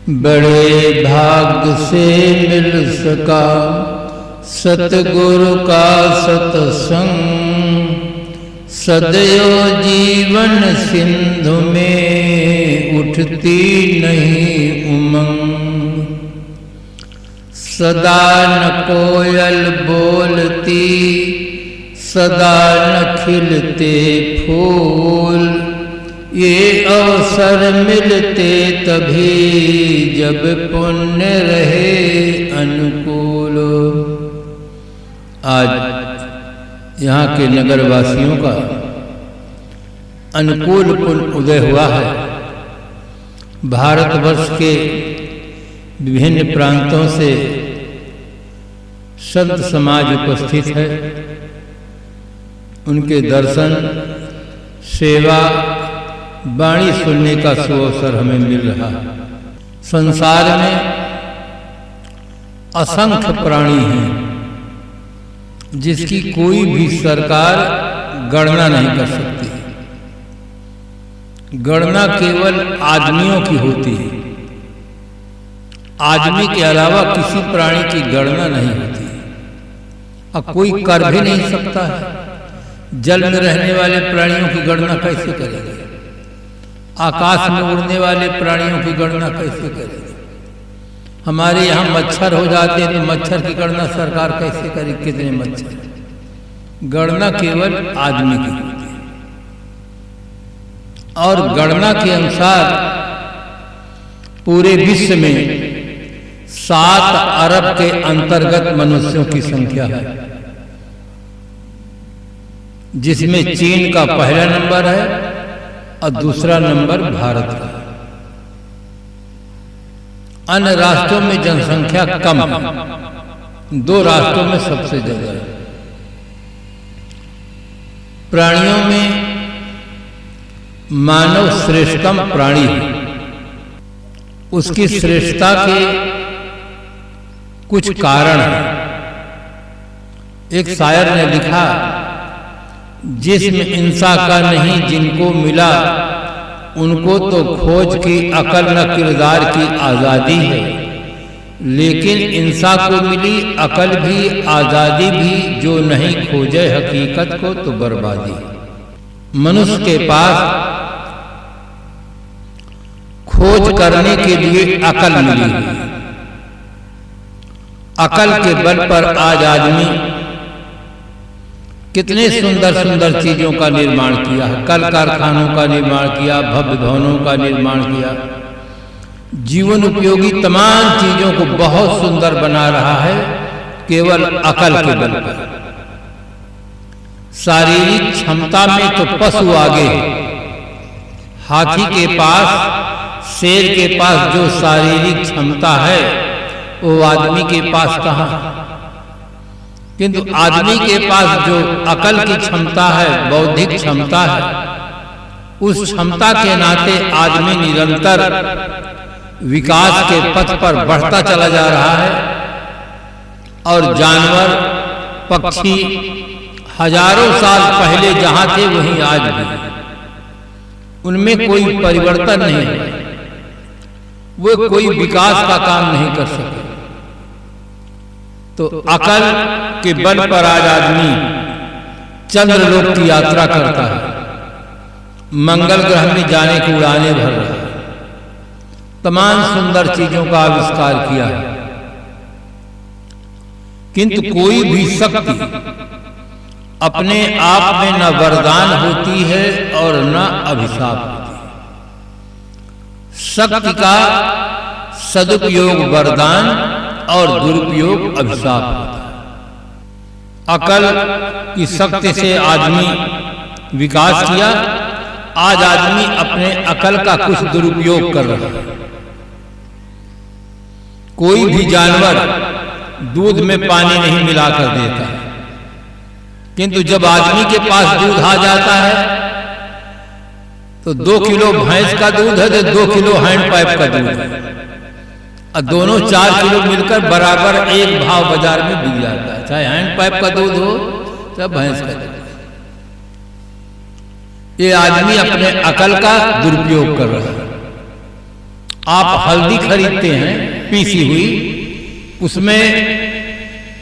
बड़े भाग्य से मिल सका सतगुरु का सत्संग, सदैव जीवन सिंधु में उठती नहीं उमंग। सदा न कोयल बोलती, सदा न खिलते फूल, ये अवसर मिलते तभी जब पुण्य रहे अनुकूल। आज यहाँ के नगरवासियों का अनुकूल पुण्य उदय हुआ है। भारतवर्ष के विभिन्न प्रांतों से संत समाज उपस्थित है। उनके दर्शन, सेवा, वाणी सुनने का सुअवसर हमें मिल रहा है। संसार में असंख्य प्राणी हैं जिसकी कोई भी सरकार गणना नहीं कर सकती। गणना केवल आदमियों की होती है। आदमी के अलावा किसी प्राणी की गणना नहीं होती और कोई कर भी नहीं सकता है। जल में रहने वाले प्राणियों की गणना कैसे करेंगे? आकाश में उड़ने वाले प्राणियों की गणना कैसे करेंगे? हमारे यहाँ मच्छर हो जाते हैं तो मच्छर की गणना सरकार कैसे करे? कितने मच्छर? गणना केवल आदमी की होती है। और गणना के अनुसार पूरे विश्व में 7 अरब के अंतर्गत मनुष्यों की संख्या है, जिसमें चीन का पहला नंबर है और दूसरा नंबर भारत का। अन्य राष्ट्रों में जनसंख्या कम है, 2 राष्ट्रों में सबसे ज्यादा है। प्राणियों में मानव श्रेष्ठतम प्राणी है। उसकी श्रेष्ठता के कुछ कारण हैं। एक शायर ने लिखा, जिस्म इंसान का नहीं जिनको मिला, उनको तो खोज की अकल न किरदार की आज़ादी है। लेकिन इंसान को मिली अकल भी आज़ादी भी, जो नहीं खोजे हकीकत को तो बर्बादी। मनुष्य के पास खोज करने के लिए अकल मिली। अकल के बल पर आज आदमी कितने सुंदर सुंदर चीजों का निर्माण किया है। कल कारखानों का निर्माण किया, भव्य भवनों का निर्माण किया, जीवन उपयोगी तमाम चीजों को बहुत सुंदर बना रहा है केवल अकल के बल पर। शारीरिक क्षमता में तो पशु आगे है। हाथी के पास, शेर के पास जो शारीरिक क्षमता है वो आदमी के पास कहाँ है? किंतु आदमी के पास जो अकल की क्षमता है, बौद्धिक क्षमता है, उस क्षमता के नाते आदमी निरंतर विकास के पथ पर बढ़ता चला जा रहा है। और जानवर, पक्षी हजारों साल पहले जहां थे वहीं आज भी, उनमें कोई परिवर्तन नहीं है। वो कोई विकास का काम नहीं कर सके। तो अकल के बल पर आज आदमी चंद्रलोक की यात्रा करता है, मंगल ग्रह में जाने की उड़ानें भर रहा है, तमाम सुंदर चीजों का आविष्कार किया है। किंतु कोई भी शक्ति अपने आप में न वरदान होती है और न अभिशाप होती है। शक्ति का सदुपयोग वरदान और दुरुपयोग अभिशाप होता है। अकल की शक्ति से आदमी विकास किया। आज आदमी अपने अकल का कुछ दुरुपयोग कर रहा है। कोई भी जानवर दूध में पानी नहीं मिलाकर देता है, किंतु जब आदमी के पास दूध आ जाता है तो 2 किलो भैंस का दूध है तो 2 किलो हैंडपाइप का दूध है, और दोनों 4 किलो मिलकर बराबर एक भाव बाजार में बिक जाता है। चाहे हैंडपाइप का दूध हो चाहे भैंस का दूध। ये आदमी अपने अकल का दुरुपयोग कर रहा है। आप हल्दी खरीदते हैं पीसी हुई, उसमें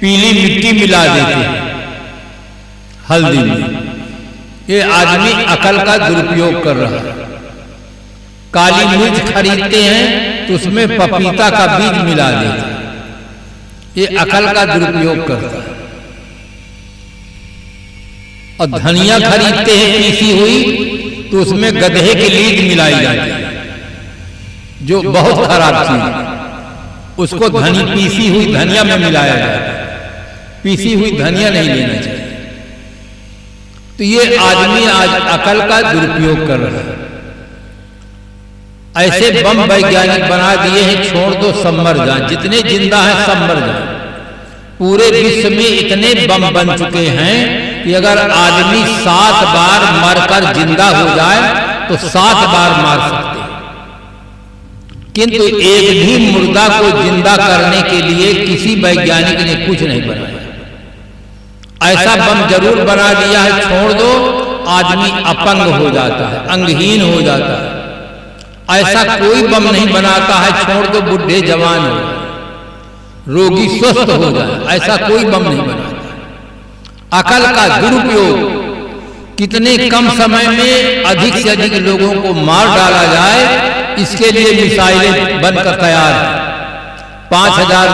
पीली मिट्टी मिला देते हैं हल्दी में। ये आदमी अकल का दुरुपयोग कर रहा है। काली मिर्च खरीदते हैं तो उसमें पपीता का बीज मिला देते हैं। ये अकल का दुरुपयोग करता है। और धनिया खरीदते हैं पीसी हुई तो उसमें गधे की लीद मिलाई जाती है, जो बहुत खराब चीज है। उसको पीसी हुई धनिया में मिलाया जाता है। पीसी हुई धनिया नहीं लेना चाहिए। तो ये आदमी आज अकल का दुरुपयोग कर रहा है। ऐसे बम वैज्ञानिक बना दिए हैं, छोड़ दो सब मर जाए, जितने जिंदा हैं सब मर जाए। पूरे विश्व में इतने बम बन चुके हैं कि अगर आदमी 7 बार मरकर जिंदा हो जाए तो 7 बार मार सकते हैं, किंतु एक भी मुर्दा को जिंदा करने के लिए किसी वैज्ञानिक ने कुछ नहीं बनाया। ऐसा बम जरूर बना दिया है, छोड़ दो आदमी अपंग हो जाता है, अंगहीन हो जाता है। ऐसा कोई बम नहीं बनाता है, छोड़ दो बुढ़े जवान हो जाए, रोगी स्वस्थ हो जाए, ऐसा कोई बम नहीं बनाता। अकल का दुरुपयोग, कितने कम समय में अधिक से अधिक लोगों को मार डाला जाए, इसके लिए मिसाइलें बनकर तैयार है। 5000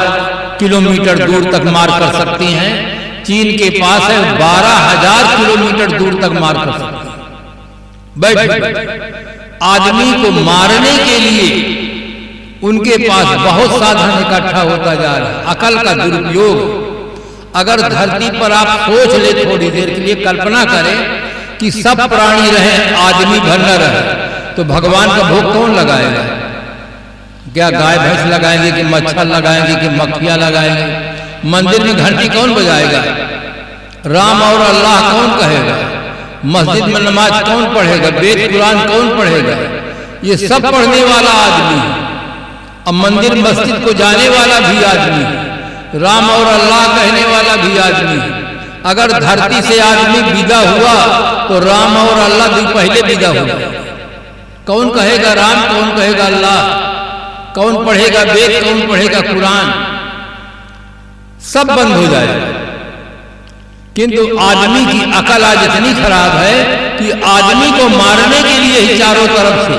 किलोमीटर दूर तक मार कर सकती हैं। चीन के पास है 12000 किलोमीटर दूर तक मार कर सकती है। बैठ आदमी को मारने के लिए उनके पास बहुत साधन इकट्ठा होता जा रहा है। अकल का दुरुपयोग। अगर धरती पर आप सोच ले थोड़ी देर के लिए, कल्पना करें कि सब प्राणी रहे, आदमी भर न रहे, तो भगवान का भोग कौन लगाएगा? क्या गाय भैंस लगाएंगे कि मच्छर लगाएंगे कि मक्खियां लगाएंगे? मंदिर में घंटी कौन बजाएगा? राम और अल्लाह कौन कहेगा? मस्जिद में नमाज कौन पढ़ेगा? वेद कुरान कौन पढ़ेगा? ये सब पढ़ने वाला आदमी है। अब मंदिर मस्जिद को जाने वाला भी आदमी है, राम और अल्लाह कहने वाला भी आदमी है। अगर धरती से आदमी विदा हुआ तो राम और अल्लाह भी पहले विदा हो गए। कौन कहेगा राम, कौन कहेगा अल्लाह, कौन पढ़ेगा वेद, कौन पढ़ेगा कुरान? सब बंद हो जाएगा। किंतु आदमी की अकल आज इतनी खराब है कि आदमी को मारने के लिए ही चारों तरफ से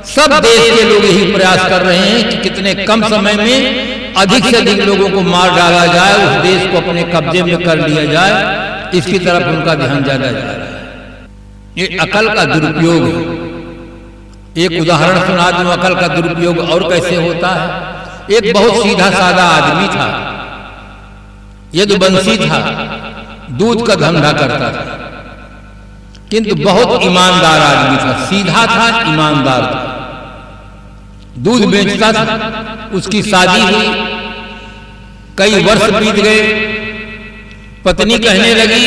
सब देश के लोग यही प्रयास कर रहे हैं कि कितने कम समय में अधिक से अधिक लोगों को मार डाला जाए, उस देश को अपने कब्जे में कर लिया जाए। इसकी तरफ उनका ध्यान ज्यादा जा रहा है। ये अकल का दुरुपयोग है। एक उदाहरण सुना दूं अकल का दुरुपयोग और कैसे होता है। एक बहुत सीधा साधा आदमी था, यदुवंशी था, दूध का धंधा करता था, किंतु बहुत ईमानदार आदमी था, सीधा था, ईमानदार था, दूध बेचता था। उसकी शादी हुई, कई वर्ष बीत गए। पत्नी कहने लगी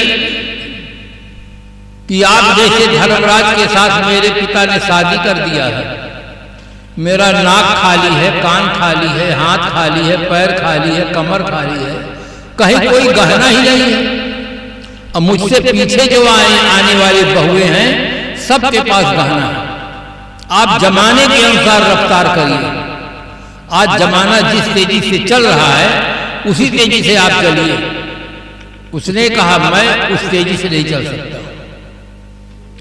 कि आप जैसे धर्मराज के साथ मेरे पिता ने शादी कर दिया है। मेरा नाक खाली है, कान खाली है, हाथ खाली है, पैर खाली है, कमर खाली है, कहीं कोई गहना ही नहीं है। अब मुझसे पीछे जो आने वाली बहुएं हैं, सबके पास गहना है। आप जमाने के अनुसार रफ्तार करिए। आज जमाना जिस तेजी से चल रहा है उसी तेजी से आप चलिए। उसने कहा मैं उस तेजी से नहीं चल सकता,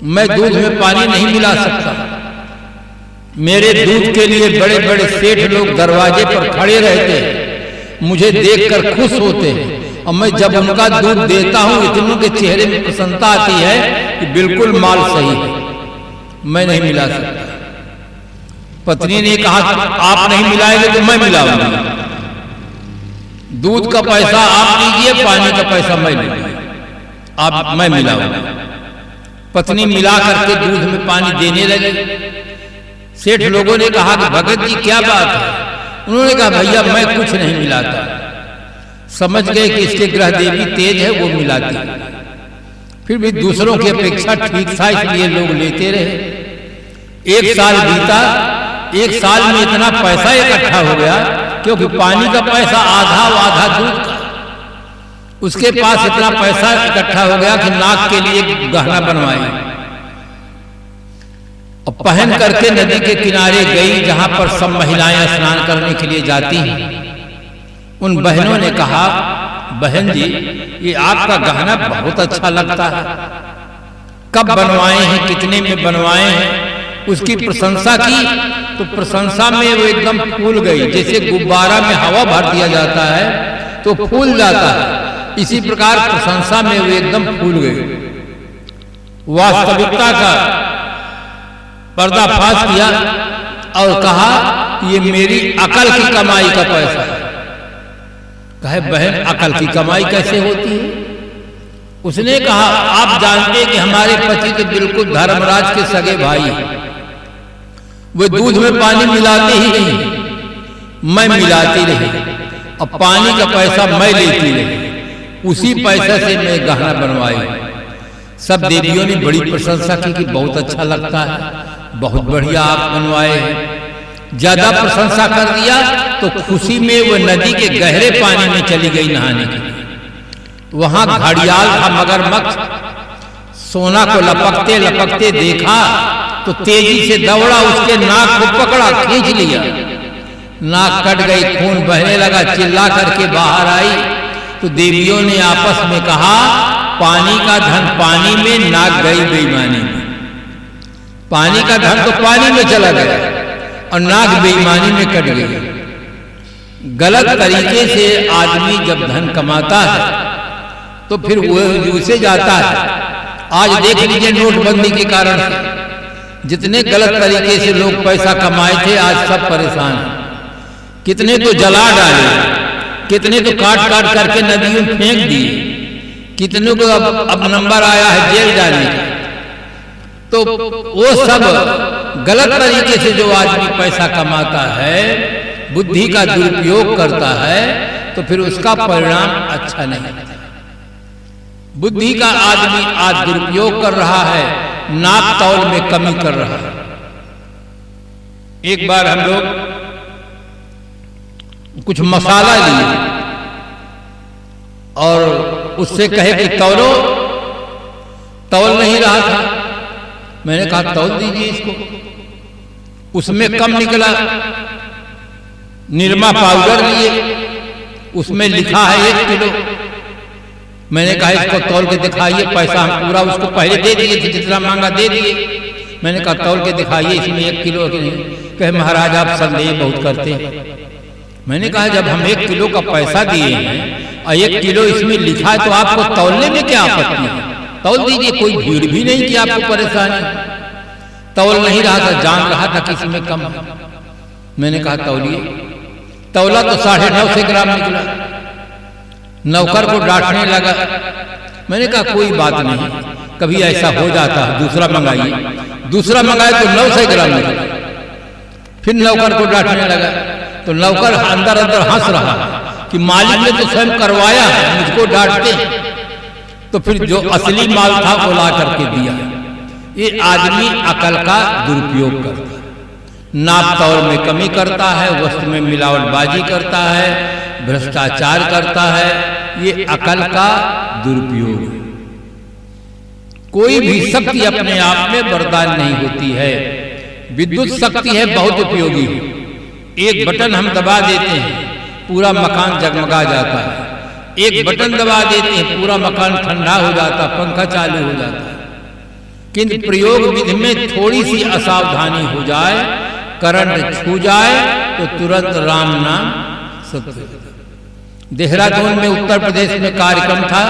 मैं दूध में पानी नहीं मिला सकता। मेरे दूध के लिए बड़े बड़े सेठ लोग दरवाजे पर खड़े रहते हैं, मुझे देखकर खुश होते हैं, और मैं जब उनका दूध देता हूं इतनों के चेहरे में प्रसन्नता आती है कि बिल्कुल माल सही है, मैं नहीं मिला सकता। पत्नी ने कहा आप नहीं मिलाएंगे तो मैं मिलाऊंगा। दूध का पैसा आप लीजिए, पानी का पैसा मैं लूंगा, मैं मिलाऊंगा। पत्नी मिला करके दूध में पानी देने लगी। सेठ लोगों ने कहा कि भगत जी क्या बात है? उन्होंने कहा भैया मैं कुछ नहीं मिलाता। समझ गए कि इसके ग्रह देवी तेज है, वो मिलाती। फिर भी दूसरों की अपेक्षा ठीक था, इसलिए लोग लेते रहे। 1 साल बीता। 1 साल में इतना पैसा इकट्ठा हो गया, क्योंकि पानी का पैसा आधा और आधा दूध का। उसके पास इतना पैसा इकट्ठा हो गया कि नाक के लिए गहना बनवाए। और पहन करके नदी के किनारे गई जहां पर सब महिलाएं स्नान करने के लिए जाती हैं। उन बहनों ने कहा, बहन जी ये आपका गहना बहुत अच्छा लगता है, कब बनवाए हैं, कितने में बनवाए हैं? उसकी प्रशंसा की तो प्रशंसा में वो एकदम फूल गई। जैसे गुब्बारा में हवा भर दिया जाता है तो फूल जाता है, इसी प्रकार प्रशंसा में वो एकदम फूल गई। वास्तविकता का पर्दाफाश किया और कहा ये मेरी अकल की कमाई का पैसा है। कहे बहन अकल की कमाई कैसे होती है? उसने कहा आप जानते कि हमारे पति तो बिल्कुल धर्मराज के सगे भाई हैं, वे दूध में पानी मिलाते ही नहीं, मैं मिलाती रही और पानी का पैसा मैं लेती रही, उसी पैसे से मैं गहना बनवाई। सब देवियों ने बड़ी प्रशंसा की कि बहुत अच्छा लगता है, बहुत बढ़िया आप बनवाए हैं। ज्यादा प्रशंसा कर दिया तो खुशी में वो नदी के गहरे पानी में चली गई नहाने के लिए। वहां घड़ियाल था मगरमच्छ, सोना को लपकते लपकते देखा तो तेजी से दौड़ा, उसके नाक को पकड़ा, खींच लिया, नाक कट गई, खून बहने लगा, चिल्ला करके बाहर आई। तो देवियों ने आपस में कहा पानी का धन पानी में, नाक गई बेईमानी में। पानी का धन तो पानी में चला गया और नाक बेईमानी में कट गई। गलत तरीके से आदमी जब धन कमाता है तो फिर वो उसे जाता है। आज देख लीजिए नोटबंदी के कारण से जितने गलत तरीके से लोग पैसा कमाए थे आज सब परेशान हैं। कितने तो जला डाले, कितने तो काट काट करके नदियों में फेंक दिए, कितनों को अब नंबर आया है जेल जाने का। तो वो सब गलत तरीके से जो आदमी पैसा कमाता है, बुद्धि का दुरुपयोग करता है, तो फिर उसका परिणाम अच्छा नहीं। बुद्धि का आदमी आज दुरुपयोग कर रहा है, नाप तौल में कमी कर रहा है। एक बार हम लोग कुछ मसाला लिए और उससे कहे कि तौलो, तौल नहीं रहा था। मैंने कहा तौल दीजिए इसको, उसमें कम निकला। निरमा पाउडर लिए, उसमें लिखा है 1 किलो। मैंने कहा इसको तौल के दिखाइए, पैसा हम पूरा उसको पहले दे दिए थे, जितना मांगा दे दिए। मैंने कहा तौल के दिखाइए इसमें 1 किलो की नहीं। कहे महाराज आप संदेह बहुत करते हैं। मैंने कहा जब हम 1 किलो का पैसा दिए हैं और 1 किलो इसमें लिखा है तो आपको तौलने में क्या आपत्ति है? तौल दीजिए, कोई भीड़ भी नहीं कि आपको परेशानी। तौल नहीं रहा था, जान रहा था कि इसमें कम है। मैंने कहा तौलिए, तौला तो 950 ग्राम निकला। नौकर को डांटने लगा। मैंने कहा कोई बात नहीं, कभी ऐसा हो जाता है, दूसरा मंगाइए। दूसरा मंगाए तो 900 ग्राम निकला। फिर नौकर को डांटने लगा तो नौकर अंदर अंदर हंस रहा कि मालिक ने तो स्वयं करवाया है, मुझको डांटते हैं। तो फिर जो असली माल था वो ला करके दिया। ये आदमी अकल का दुरुपयोग करता है, नाप तौल में कमी करता है, वस्तु में मिलावटबाजी करता है, भ्रष्टाचार करता है। ये अकल का दुरुपयोग है। कोई भी शक्ति अपने आप में वरदान नहीं होती है। विद्युत शक्ति है बहुत उपयोगी। एक बटन हम दबा देते हैं, पूरा मकान जगमगा जाता है। एक बटन दबा देते हैं, पूरा मकान ठंडा हो जाता, पंखा चालू हो जाता है। किंतु प्रयोग विधि में थोड़ी सी असावधानी हो जाए, करंट छू जाए तो तुरंत राम नाम सत्य। देहरादून में उत्तर प्रदेश में कार्यक्रम था,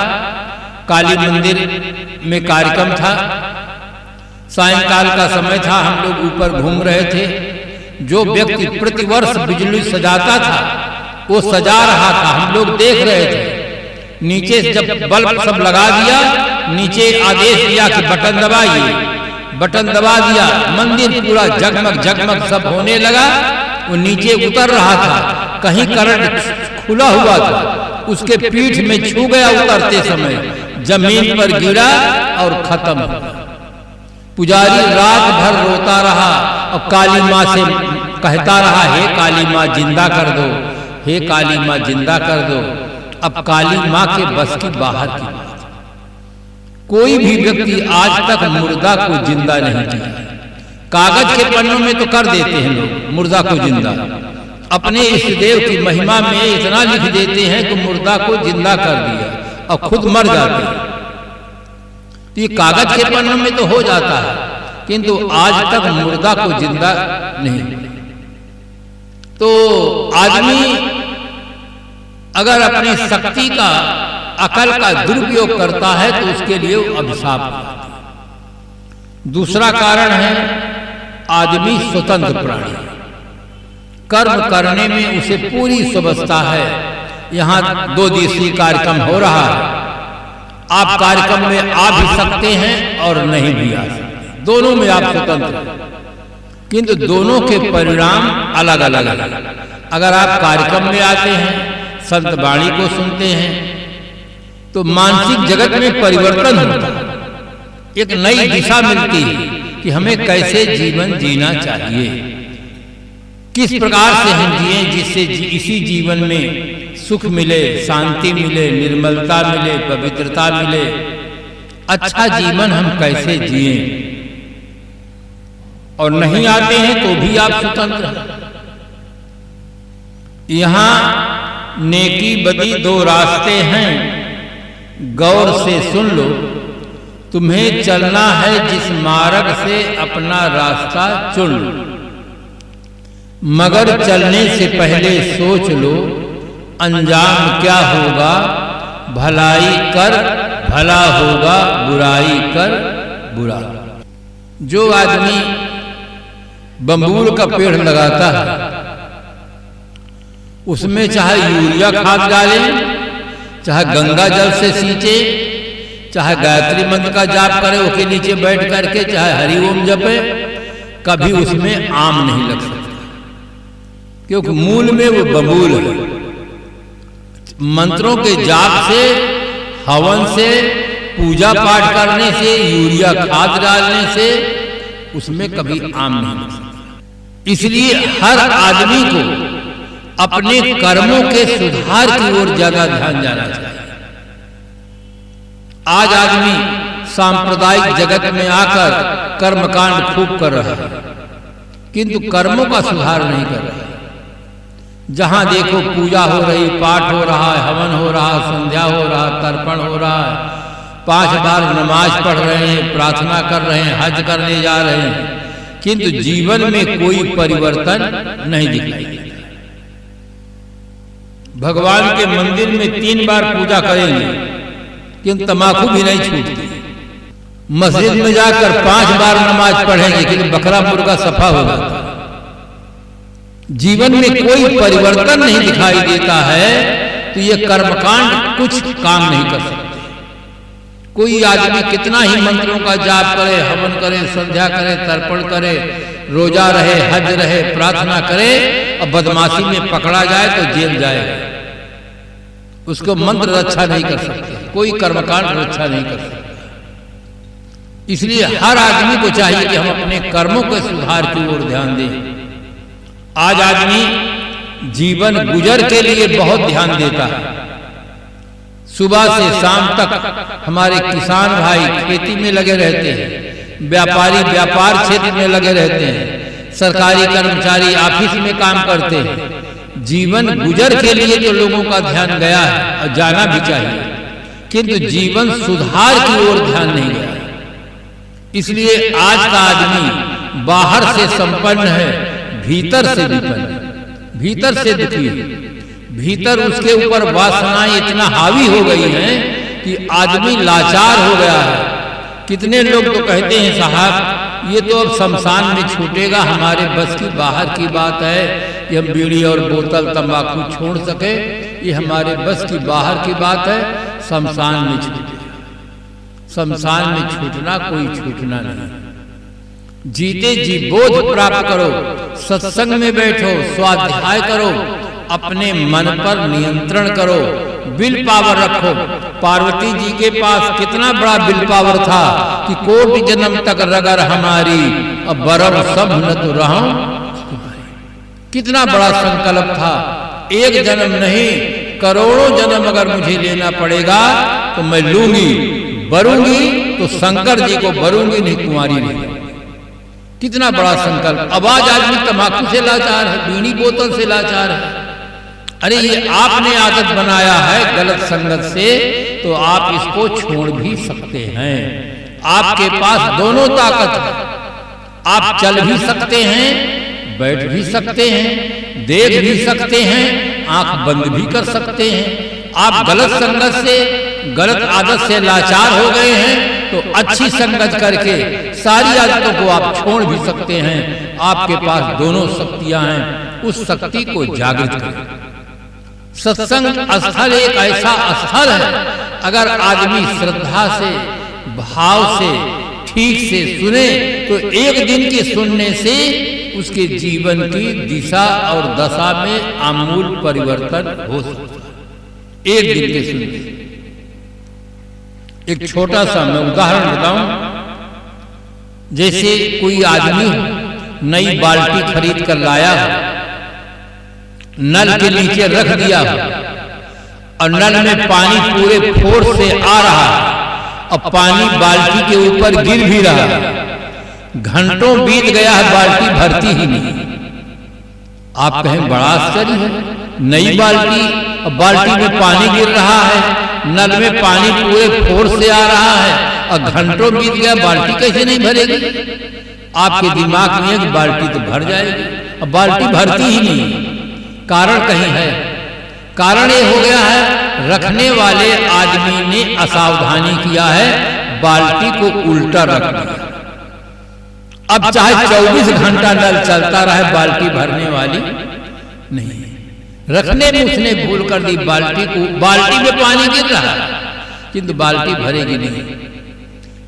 काली मंदिर में कार्यक्रम था। सायंकाल का समय था, हम लोग ऊपर घूम रहे थे। जो व्यक्ति प्रतिवर्ष बिजली सजाता था वो सजा रहा था, हम लोग देख रहे थे। नीचे जब बल्ब सब लगा दिया, नीचे आदेश दिया कि बटन दबाइए। बटन दबा दिया, मंदिर पूरा जगमग जगमग सब होने लगा। वो नीचे उतर रहा था, कहीं करंट खुला हुआ था, उसके पीठ में छू गया। उतरते समय जमीन पर गिरा और खत्म। पुजारी रात भर रोता रहा और काली माँ से कहता रहा, हे काली माँ जिंदा कर दो, हे काली माँ जिंदा कर दो। अब काली माँ के बस की बाहर की बात। कोई भी व्यक्ति आज तक मुर्दा को जिंदा नहीं किया। कागज के पन्नों में तो कर देते हैं लोग मुर्दा को जिंदा, अपने इष्ट देव की महिमा में इतना लिख देते हैं कि मुर्दा को जिंदा कर दिया और खुद मर जाते हैं। तो ये कागज के पन्नों में तो हो जाता है, किंतु आज तक मुर्दा को जिंदा नहीं। तो आदमी अगर अपनी शक्ति का, अकल का दुरुपयोग करता है तो उसके लिए अभिशाप है। दूसरा कारण है आदमी स्वतंत्र प्राणी, कर्म करने में उसे पूरी सुविधा है। यहाँ 2 दिवसीय कार्यक्रम हो रहा है, आप कार्यक्रम में आ भी सकते हैं और नहीं भी आ सकते, दोनों में आप स्वतंत्र हैं, किंतु दोनों के परिणाम अलग अलग हैं। अगर आप कार्यक्रम में आते हैं, संत वाणी को सुनते हैं, तो मानसिक जगत में परिवर्तन होता है, एक नई दिशा मिलती है कि हमें कैसे जीवन जीना चाहिए, किस प्रकार से हम जिए जिससे इसी जीवन में सुख मिले, शांति मिले, निर्मलता मिले, पवित्रता मिले, अच्छा जीवन हम कैसे जिए। और नहीं आते हैं तो भी आप स्वतंत्र हैं। यहां नेकी बदी 2 रास्ते हैं, गौर से सुन लो। तुम्हें चलना है जिस मार्ग से अपना रास्ता चुन लो, मगर चलने से पहले सोच लो अंजाम क्या होगा। भलाई कर भला होगा, बुराई कर बुरा। जो आदमी बम्बूल का पेड़ लगाता है उसमें चाहे यूरिया खाद डाले, चाहे गंगा जल से सींचे, चाहे गायत्री मंत्र का जाप करे उसके नीचे बैठ करके, चाहे हरि ओम जपे, कभी उसमें आम नहीं लग सकता, क्योंकि मूल में वो बबूल है। मंत्रों के जाप से, हवन से, पूजा पाठ करने से, यूरिया खाद डालने से उसमें कभी आम नहीं लग सकता। इसलिए हर आदमी को अपने कर्मों के सुधार की ओर ज्यादा ध्यान जाना चाहिए। आज आदमी सांप्रदायिक जगत में आकर कर्मकांड खूब कर रहा है, किंतु कर्मों का सुधार नहीं कर रहा है। जहां देखो पूजा हो रही, पाठ हो रहा है, हवन हो रहा, संध्या हो रहा, तर्पण हो रहा है, 5 बार नमाज पढ़ रहे हैं, प्रार्थना कर रहे हैं, हज करने जा रहे हैं, किंतु जीवन में कोई परिवर्तन नहीं दिखाई देता। भगवान के मंदिर में 3 बार पूजा करेंगे, किंतु तमाकू भी नहीं छूटती। मस्जिद में जाकर 5 बार नमाज पढ़ेंगे, किंतु बकरा मुर्गा सफा हो जाता है। जीवन में कोई परिवर्तन नहीं दिखाई देता है, तो ये कर्मकांड कुछ काम नहीं कर सकते। कोई आदमी कितना ही मंत्रों का जाप करे, हवन करे, संध्या करे, तर्पण करे, रोजा रहे, हज रहे, प्रार्थना करे, और बदमाशी में पकड़ा जाए तो जेल जाएगा, उसको मंत्र रक्षा नहीं कर सकते, कोई कर्मकांड रक्षा नहीं कर सकते। इसलिए हर आदमी को चाहिए कि हम अपने कर्मों के सुधार की ओर ध्यान दें। आज आदमी जीवन गुजर के लिए बहुत ध्यान देता है। सुबह से शाम तक हमारे किसान भाई खेती में लगे रहते हैं, व्यापारी व्यापार क्षेत्र में लगे रहते हैं, सरकारी कर्मचारी ऑफिस में काम करते हैं। जीवन गुजर के लिए तो लोगों का ध्यान गया है और जाना भी चाहिए, किंतु जीवन सुधार की ओर ध्यान नहीं गया। इसलिए आज का आदमी बाहर से संपन्न है, भीतर से विपन्न, भीतर से दुखी है। भीतर उसके ऊपर वासनाएं इतना हावी हो गई हैं कि आदमी लाचार हो गया है। कितने लोग तो कहते हैं साहब ये तो अब शमशान में छूटेगा, हमारे बस की बाहर की बात है कि हम बीड़ी और बोतल तंबाकू छोड़ सके, ये हमारे बस की बाहर की बात है, शमशान में छूटेगा। शमशान में छूटना कोई छूटना नहीं। जीते जी बोध प्राप्त करो, सत्संग में बैठो, स्वाध्याय करो, अपने मन पर नियंत्रण करो, विल पावर रखो। पार्वती जी के पास कितना बड़ा विल पावर था कि कोटि जन्म तक रगर हमारी, अब बरम सब न तो रहूं। कितना बड़ा संकल्प था, एक जन्म नहीं करोड़ों जन्म अगर मुझे लेना पड़ेगा तो मैं लूंगी, बरूंगी तो शंकर जी को बरूंगी, नहीं कुंवारी नहीं। कितना बड़ा संकल्प। अब आज आदमी तंबाकू से लाचार है, बीड़ी बोतल से लाचार है। अरे ये आपने आदत बनाया है गलत संगत से, तो आप इसको छोड़ भी सकते हैं। आपके पास दोनों ताकत है, आप चल भी सकते हैं, बैठ भी सकते हैं, देख भी सकते हैं, आंख बंद भी कर सकते हैं। आप गलत संगत से, गलत आदत से लाचार हो गए हैं, तो अच्छी संगत करके सारी आदतों को आप छोड़ भी सकते हैं। आपके पास दोनों शक्तियां हैं, उस शक्ति को जागृत करें। सत्संग स्थल एक ऐसा स्थल है, अगर आदमी श्रद्धा से, भाव से, ठीक से सुने तो एक दिन के सुनने से उसके जीवन की दिशा और दशा में आमूल परिवर्तन हो सकता है। एक दिन के सुनने से। एक छोटा सा मैं उदाहरण बताऊं, जैसे कोई आदमी नई बाल्टी खरीद कर लाया, नल के नीचे रख दिया और नल में पानी पूरे फोर्स से आ रहा है और पानी बाल्टी के ऊपर गिर भी रहा है। घंटों बीत गया है, बाल्टी भरती ही नहीं। आप कहें बड़ा आश्चर्य है, नई बाल्टी और बाल्टी में पानी गिर रहा है, नल में पानी पूरे फोर्स से आ रहा है और घंटों बीत गया, बाल्टी कैसे नहीं भरेगी? आपके दिमाग में है कि बाल्टी तो भर जाएगी, और बाल्टी भरती ही नहीं। कारण कहीं है। कारण ये हो गया है, रखने वाले आदमी ने असावधानी किया है, बाल्टी को उल्टा रख दिया। अब चाहे 24 घंटा नल चलता रहे, बाल्टी भरने वाली नहीं। रखने में उसने भूल कर दी, बाल्टी को, बाल्टी में पानी गिर रहा है किंतु बाल्टी भरेगी नहीं।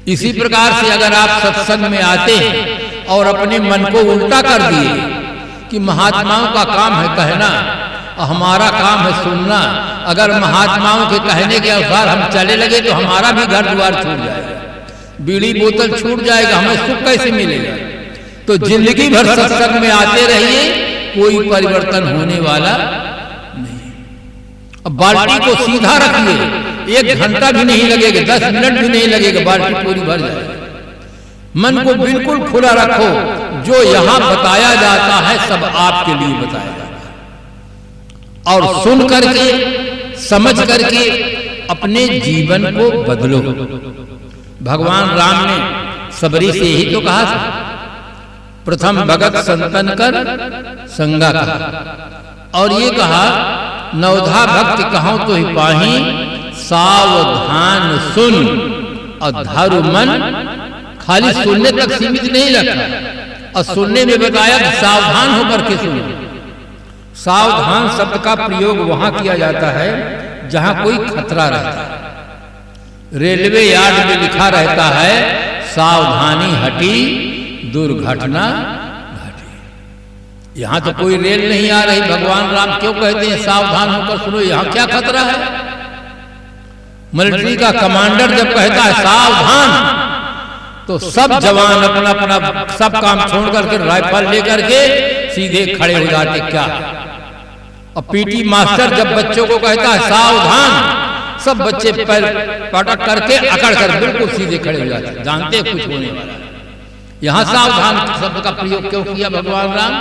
इसी प्रकार से अगर आप सत्संग में आते हैं और अपने मन को उल्टा कर दिए कि महात्माओं का काम है कहना और हमारा काम है सुनना, अगर महात्माओं के कहने के अनुसार हम चले लगे तो हमारा भी घर द्वार छूट जाएगा, बीड़ी बोतल छूट जाएगा, हमें सुख कैसे मिलेगा? तो जिंदगी भर सत्संग में आते रहिए, कोई परिवर्तन होने वाला नहीं। अब बाल्टी को सीधा रखिए, 1 घंटा भी नहीं लगेगा, 10 मिनट भी नहीं लगेगा, बाल्टी पूरी भर जाएगी। मन को बिल्कुल खुला रखो, जो यहां बताया जाता है सब आपके लिए बताया जाता है, और सुन करके, समझ करके अपने जीवन को बदलो। भगवान राम ने सबरी से ही तो कहा था, प्रथम भगत संतन कर संगा कहा, और ये कहा नवधा भक्त कहो तो ही पाही, सावधान सुन और धरु मन। खाली सुनने तक सीमित नहीं रखा, और सुनने में बताया कि सावधान होकर के सुनो। सावधान शब्द का प्रयोग वहां किया जाता है जहां कोई खतरा रहता है। रेलवे यार्ड में लिखा रहता है सावधानी हटी दुर्घटना घटी। यहां तो कोई रेल नहीं आ रही, भगवान राम क्यों कहते हैं सावधान होकर सुनो? यहां क्या खतरा है? मिलिट्री का कमांडर जब कहता है सावधान, तो सब जवान अपना अपना सब काम छोड़ करके राइफल लेकर के सीधे खड़े हो जाते। क्या? और पीटी मास्टर जब बच्चों को कहता है सावधान, सब बच्चे पैर पटक करके अकड़ कर बिल्कुल सीधे खड़े हो जाते, जानते हैं कुछ होने वाला। यहां सावधान शब्द का प्रयोग क्यों किया भगवान राम?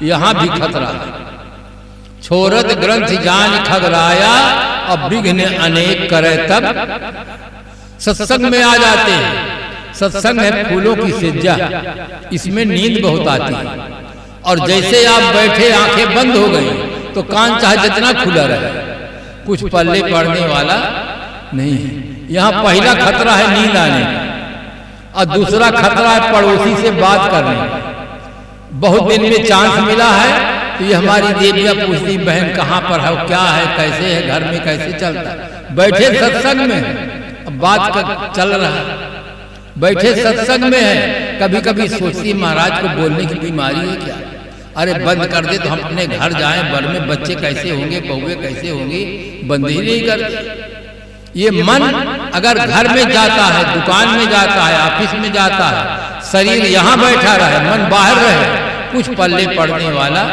यहां भी खतरा है। छोरत ग्रंथ जान खगराया, और विघ्न अनेक करे तब। सत्संग में आ जाते हैं, सत्संग है फूलों की सिज्जा, इसमें नींद बहुत आती है, और जैसे आप बैठे आंखें बंद हो गई तो कान चाहे जितना खुला रहे, कुछ पल्ले पड़ने वाला नहीं है। यहाँ पहला खतरा है नींद आने का, और दूसरा खतरा है पड़ोसी से बात करने का। बहुत दिन में चांस मिला है तो ये हमारी देवियां पूछती बहन कहाँ पर है, क्या है, कैसे है, घर में कैसे चलता है। बैठे सत्संग में, अब बात चल रहा है, बैठे सत्संग में है, कभी कभी सोचती महाराज को बोलने की बीमारी है क्या? अरे बंद कर दे तो हम अपने घर जाएं, बर में बच्चे कैसे होंगे, बहुए कैसे होंगी, बंद ही नहीं करते। ये मन अगर घर में जाता है, दुकान में जाता है, ऑफिस में जाता है, शरीर यहाँ बैठा रहे, मन बाहर रहे, कुछ पल्ले पड़ने वाला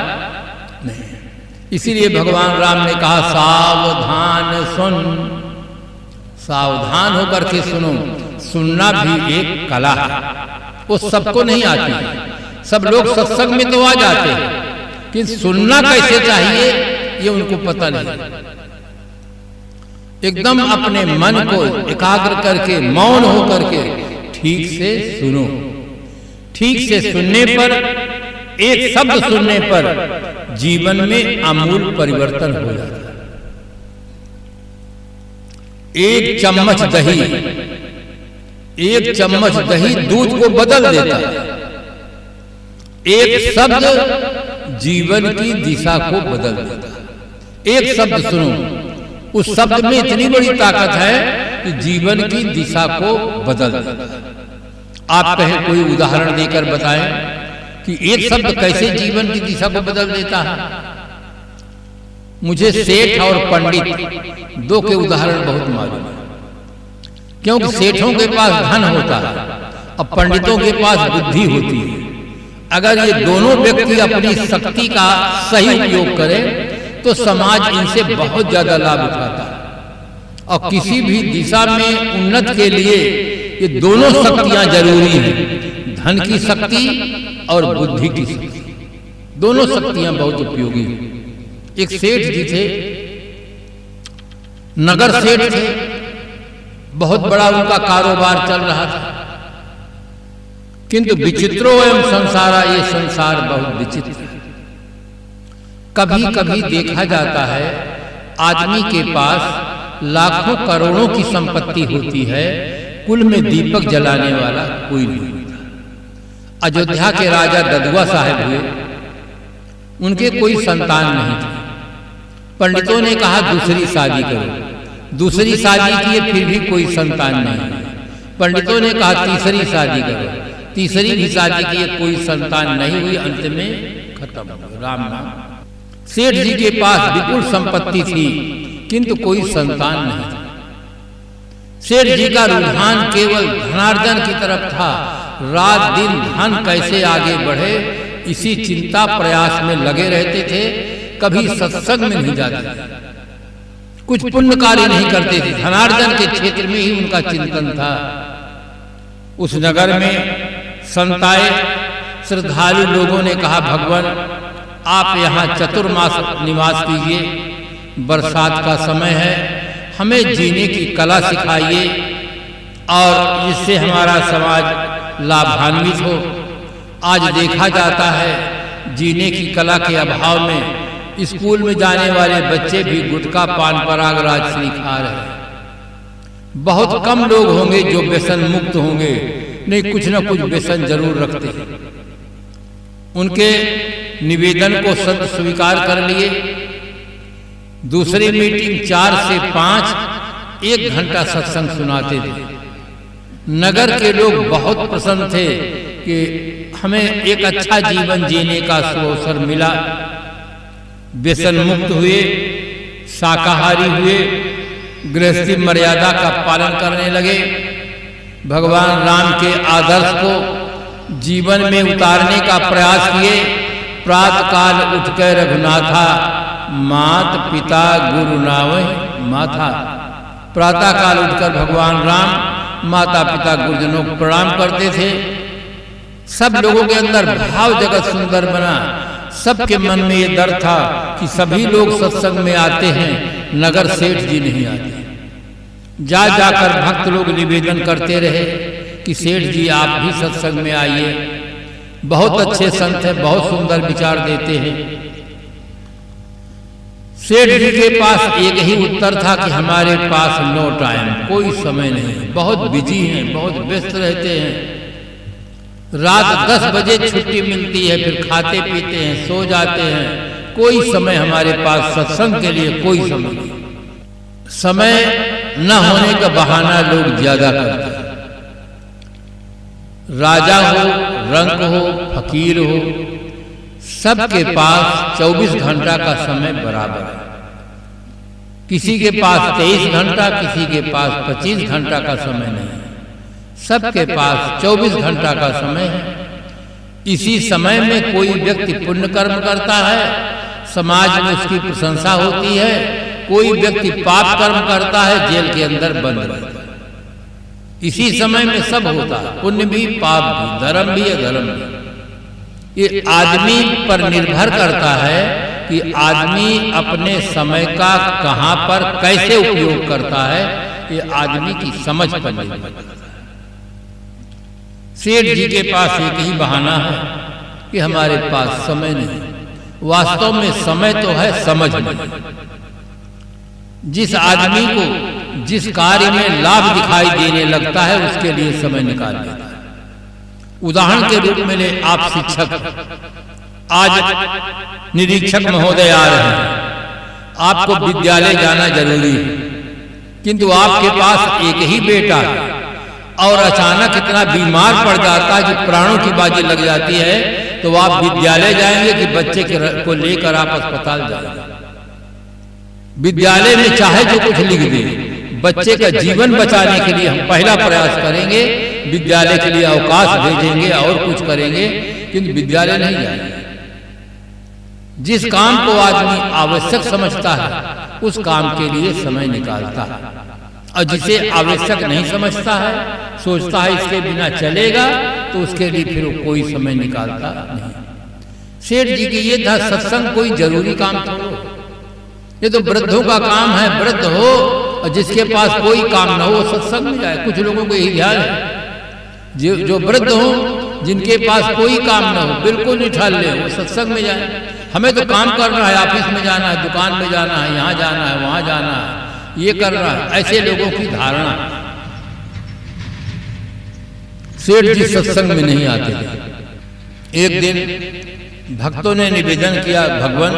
नहीं। इसीलिए भगवान राम ने कहा सावधान सुन, सावधान होकर के सुनो। सुनना भी एक कला है। वो सबको नहीं आती। सब लोग सत्संग में तो आ जाते हैं, कि सुनना कैसे चाहिए ये उनको पता नहीं। एकदम अपने मन को एकाग्र करके मौन हो करके ठीक से सुनो। ठीक से सुनने पर, एक शब्द सुनने पर जीवन में आमूल परिवर्तन हो जाता है। एक चम्मच दही दूध को बदल देता है। एक शब्द जीवन की दिशा को बदल देता है। एक शब्द सुनो, उस शब्द में इतनी बड़ी ताकत है कि जीवन की दिशा को बदल देता है। आप कहें कोई उदाहरण देकर बताएं कि एक शब्द कैसे जीवन की दिशा को बदल देता है। मुझे सेठ और पंडित दो के उदाहरण बहुत मालूम है, क्योंकि सेठों के पास धन होता है और पंडितों के पास बुद्धि होती है। अगर ये दोनों व्यक्ति अपनी शक्ति का सही उपयोग करें तो समाज इनसे बहुत ज्यादा लाभ उठाता है। और किसी भी दिशा में उन्नत के लिए ये दोनों शक्तियां जरूरी हैं, धन की शक्ति और बुद्धि की शक्ति। दोनों शक्तियां बहुत उपयोगी हैं। एक सेठ जी थे, नगर सेठ थे, बहुत बड़ा उनका कारोबार चल रहा था। किंतु विचित्रो एवं संसारा, ये संसार बहुत विचित्र है। कभी कभी देखा जाता है आदमी के पास लाखों करोड़ों की संपत्ति होती है, कुल में दीपक जलाने वाला कोई नहीं होता। अयोध्या के राजा ददुआ साहब हुए, उनके कोई संतान नहीं थी। पंडितों ने कहा दूसरी शादी करो। दूसरी शादी किए फिर भी कोई संतान नहीं। पंडितों ने कहा तीसरी शादी करो। तीसरी भी शादी किए, कोई संतान नहीं हुई। अंत में खत्म हो राम नाम। सेठ जी के पास विपुल संपत्ति थी, किंतु कोई संतान नहीं था। सेठ जी का रुझान केवल धनार्जन की तरफ था। रात दिन धन कैसे आगे बढ़े, इसी चिंता प्रयास में लगे रहते थे। कभी सत्संग में नहीं जाते थे, कुछ पुण्य कार्य नहीं करते थे। धनार्जन के क्षेत्र में ही उनका चिंतन था। उस नगर में संताए श्रद्धालु लोगों ने कहा, भगवान आप यहाँ चतुर्मास निवास कीजिए, बरसात का समय है, हमें जीने की कला सिखाइए और जिससे हमारा समाज लाभान्वित हो। आज देखा जाता है जीने की कला के अभाव में स्कूल में जाने वाले बच्चे भी गुटखा पान पराग राजश्री खा रहे हैं। बहुत कम लोग होंगे जो व्यसन मुक्त होंगे, नहीं कुछ न कुछ व्यसन जरूर रखते हैं। उनके निवेदन को संत स्वीकार कर लिए। दूसरी मीटिंग 4 से 5 1 घंटा सत्संग सुनाते थे। नगर के लोग बहुत प्रसन्न थे कि हमें एक अच्छा जीवन जीने का अवसर मिला। व्यसन मुक्त हुए, शाकाहारी हुए, गृहस्थी मर्यादा का पालन करने लगे। भगवान राम के आदर्श को जीवन में उतारने का प्रयास किए। प्रातः काल उठकर रघुनाथा, मात पिता गुरु नावै माथा। प्रातः काल उठकर भगवान राम माता पिता गुरुजनों को प्रणाम करते थे। सब लोगों के अंदर भाव जगत सुंदर बना। सबके मन में ये डर था कि सभी लोग सत्संग में आते हैं, नगर सेठ जी नहीं आते। जा जाकर भक्त लोग निवेदन करते रहे कि सेठ जी आप भी सत्संग में आइए, बहुत अच्छे संत हैं, बहुत सुंदर विचार देते हैं। सेठ जी के पास एक ही उत्तर था कि हमारे पास नो टाइम, कोई समय नहीं, बहुत बिजी हैं, बहुत व्यस्त रहते हैं। रात 10 बजे छुट्टी मिलती है, फिर खाते पीते हैं, सो जाते हैं। कोई समय हमारे पास सत्संग के लिए कोई समय नहीं। समय न होने का बहाना लोग ज्यादा करते हैं। राजा हो, रंक हो, फकीर हो, सबके पास 24 घंटा का समय बराबर है। किसी के पास 23 घंटा, किसी के पास 25 घंटा का समय नहीं है। सबके पास 24 घंटा का समय है। इसी समय में कोई व्यक्ति पुण्य कर्म करता है, समाज में उसकी प्रशंसा होती है। कोई व्यक्ति पाप कर्म करता है, जेल के अंदर बंद रहता है। इसी समय में सब होता है, पुण्य भी, पाप भी, धर्म भी, अधर्म भी। ये आदमी पर निर्भर करता है कि आदमी अपने समय का कहां पर कैसे उपयोग करता है, ये आदमी की समझ पर निर्भर करता है। सेठ जी के पास एक ही बहाना है कि हमारे पास समय नहीं। वास्तव में समय तो है, समझ नहीं। जिस आदमी को जिस कार्य में लाभ दिखाई देने लगता है उसके लिए समय निकाल लेता है। उदाहरण के रूप में ले आप शिक्षक, आज निरीक्षक महोदय आ रहे हैं, आपको विद्यालय जाना जरूरी है, किंतु आपके पास एक ही बेटा है और अचानक इतना बीमार पड़ जाता है कि प्राणों की बाजी लग जाती है, तो आप विद्यालय जाएंगे कि बच्चे को लेकर आप अस्पताल जाएंगे? विद्यालय में चाहे जो कुछ लिख दे, बच्चे का जीवन बचाने के लिए हम पहला प्रयास करेंगे, विद्यालय के लिए अवकाश भेजेंगे और कुछ करेंगे, किंतु विद्यालय नहीं जाएंगे। जिस काम को आदमी आवश्यक समझता है उस काम के लिए समय निकालता है, और जिसे आवश्यक नहीं समझता है, सोचता है इसके बिना चलेगा, तो उसके लिए फिर वो कोई समय निकालता नहीं। सेठ जी की ये था, सत्संग कोई जरूरी काम था, ये तो वृद्धों का काम है। वृद्ध हो और जिसके पास कोई काम न हो सत्संग में जाए। कुछ लोगों को यही ध्यान है, जो वृद्ध हो, जिनके पास कोई काम न हो, बिल्कुल नहीं ठाल ले, वो सत्संग में जाए। हमें तो काम करना है, ऑफिस में जाना है, दुकान में जाना है, यहाँ जाना है, वहां जाना है, ये करना है। ऐसे लोगों की धारणा। सेठ जी सत्संग में नहीं आते थे। एक दिन भक्तों ने निवेदन किया, भगवान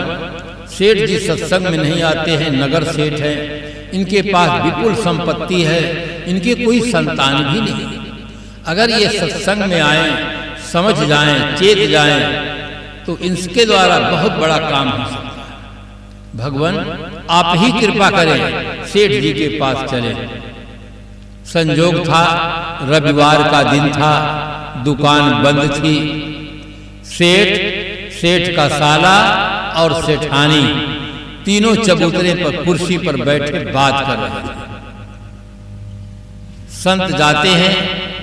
सेठ जी सत्संग में नहीं आते हैं, नगर सेठ हैं, इनके पास विपुल संपत्ति है, इनके कोई संतान भी नहीं, अगर ये सत्संग में आए, समझ जाएं, चेत जाएं, तो इनके द्वारा बहुत बड़ा काम हो सकता है। भगवान आप ही कृपा करें, सेठ जी के पास चले। संजोग था, रविवार का दिन था, दुकान बंद थी। सेठ का साला और सेठानी तीनों चबूतरे पर कुर्सी पर बैठे बात कर रहे थे। संत जाते हैं,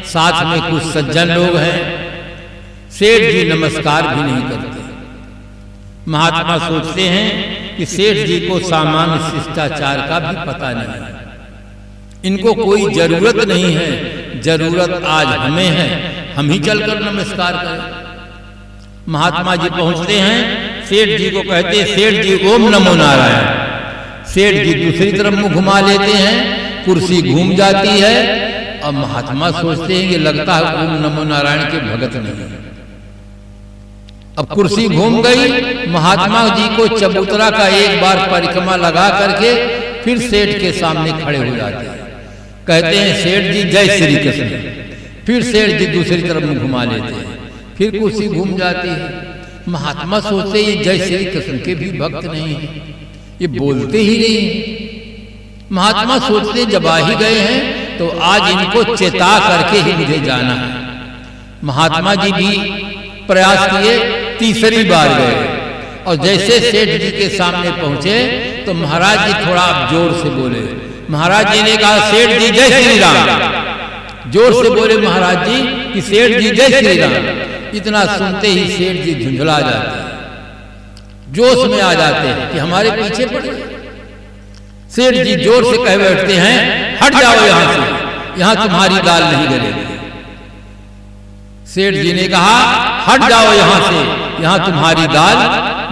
साथ में कुछ सज्जन लोग हैं। सेठ जी नमस्कार भी नहीं करते। महात्मा सोचते हैं कि सेठ जी को सामान्य शिष्टाचार का भी पता नहीं है, इनको कोई जरूरत नहीं है, जरूरत आज हमें है, हम ही चलकर नमस्कार करें। महात्मा जी पहुंचते हैं, सेठ जी को कहते हैं, सेठ जी ओम नमो नारायण। सेठ जी दूसरी तरफ मुंह घुमा लेते हैं, कुर्सी घूम जाती है, और महात्मा सोचते हैं ये लगता है ओम नमो नारायण के भगत नहीं है। अब कुर्सी घूम गई, महात्मा जी को चबूतरा का एक बार परिक्रमा लगा करके फिर सेठ के सामने खड़े हो जाते हैं, कहते हैं सेठ जी जय श्री कृष्ण। फिर सेठ जी दूसरी तरफ मुंह घुमा लेते हैं, फिर कुर्सी घूम जाती है। महात्मा सोचते ये जय श्री कृष्ण के भी भक्त नहीं है, ये बोलते ही नहीं। महात्मा सोचते जब आ ही गए हैं तो आज इनको चेता करके ही मुझे जाना है। महात्मा जी भी प्रयास किए, तीसरी बार गए, और जैसे सेठ जी के सामने पहुंचे तो महाराज जी थोड़ा जोर से बोले। महाराज जी ने कहा सेठ जी जय श्री राम। जोर से बोले महाराज जी कि सेठ जी जय श्री राम। इतना सुनते ही सेठ जी झुंझला जाते हैं, जोश में आ जाते हैं कि हमारे पीछे पड़े। सेठ जी जोर से कह बैठते हैं हट जाओ यहां से, यहां तुम्हारी दाल नहीं गलेगी। सेठ जी ने कहा हट जाओ यहां से, यहां तुम्हारी दाल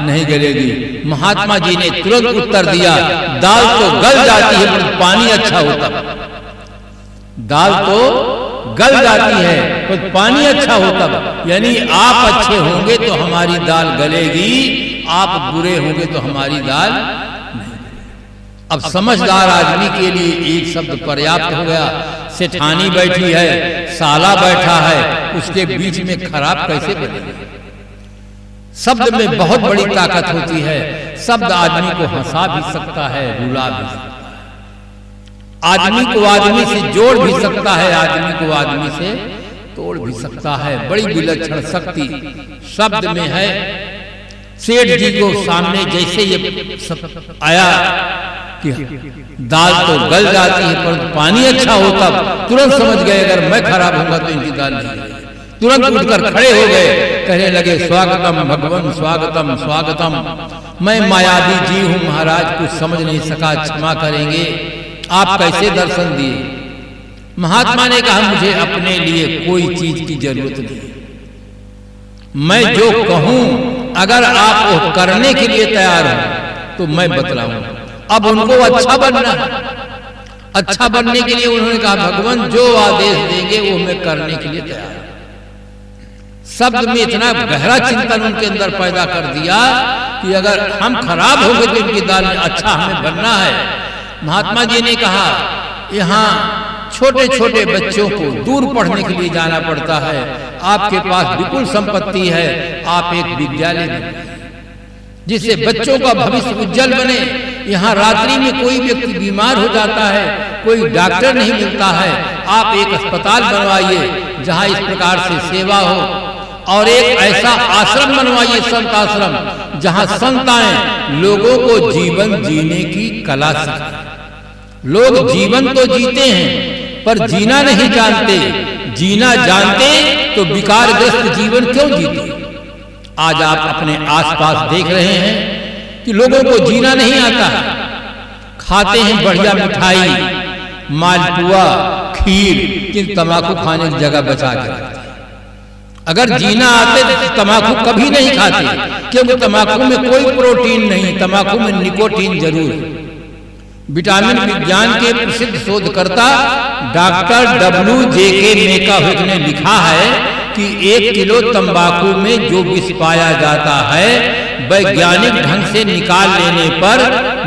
नहीं गलेगी। महात्मा जी ने तुरंत उत्तर दिया, दाल तो गल जाती है पर पानी अच्छा होता। दाल तो गल जाती है पर पानी अच्छा होता, यानी आप अच्छे होंगे तो हमारी दाल गलेगी, आप बुरे होंगे तो हमारी दाल नहीं। अब समझदार आदमी के लिए एक शब्द पर्याप्त हो गया। सेठानी बैठी है, साला बैठा है, उसके बीच में खराब कैसे बनेगा? शब्द में बहुत बड़ी ताकत होती है। शब्द आदमी को हंसा भी सकता है, रुला भी सकता है, आदमी को आदमी से जोड़ भी सकता है, आदमी को आदमी से तोड़ भी सकता है। बड़ी विलक्षण शक्ति शब्द में है। सेठ जी को सामने जैसे ये आया कि दाल तो गल जाती है परंतु पानी अच्छा हो तब तुरंत समझ गए अगर मैं खराब होगा तो इनकी दाल नहीं गलेगी। तुरंत उठकर खड़े हो गए, कहने लगे स्वागतम भगवान स्वागतम स्वागतम। मैं मायावी जी हूं महाराज, कुछ समझ नहीं सका, क्षमा करेंगे, आप कैसे दर्शन दिए। महात्मा ने कहा मुझे अपने लिए कोई चीज की जरूरत नहीं, मैं जो कहूं अगर आप वो करने के लिए तैयार हो तो मैं बतलाऊं। अब उनको अच्छा बनना, अच्छा बनने के लिए उन्होंने कहा भगवान जो आदेश देंगे वो मैं करने के लिए तैयार हूं। शब्द में इतना गहरा चिंतन उनके अंदर पैदा कर दिया कि अगर हम खराब हो गए तो इनकी दाल में अच्छा हमें बनना है। महात्मा जी ने कहा यहाँ छोटे छोटे बच्चों को दूर पढ़ने के लिए जाना पड़ता है, आपके पास विपुल संपत्ति है, आप एक विद्यालय बनाइए जिससे बच्चों का भविष्य उज्जवल बने। यहाँ रात्रि में कोई व्यक्ति बीमार हो जाता है, कोई डॉक्टर नहीं मिलता है, आप एक अस्पताल बनवाइए जहाँ इस प्रकार से सेवा हो, और एक ऐसा आश्रम बनवाइए संत आश्रम जहाँ संत आए लोगों को जीवन जीने की कला सिखाएं। लोग जीवन तो जीते हैं पर जीना नहीं जानते, जीना जानते तो विकारग्रस्त जीवन क्यों जीते। आज आप अपने आसपास देख रहे हैं कि लोगों को जीना नहीं आता, खाते हैं बढ़िया मिठाई, मालपुआ, खीर, किंतु तंबाकू खाने की जगह बचा के रखते हैं। अगर जीना आते तो तंबाकू कभी नहीं खाते, क्योंकि तंबाकू में कोई प्रोटीन नहीं, तंबाकू में निकोटीन जरूर है। विटामिन विज्ञान के प्रसिद्ध शोधकर्ता डॉक्टर WJK मेकाविक ने लिखा है कि 1 किलो तंबाकू में जो विष पाया जाता है वैज्ञानिक ढंग से निकाल लेने पर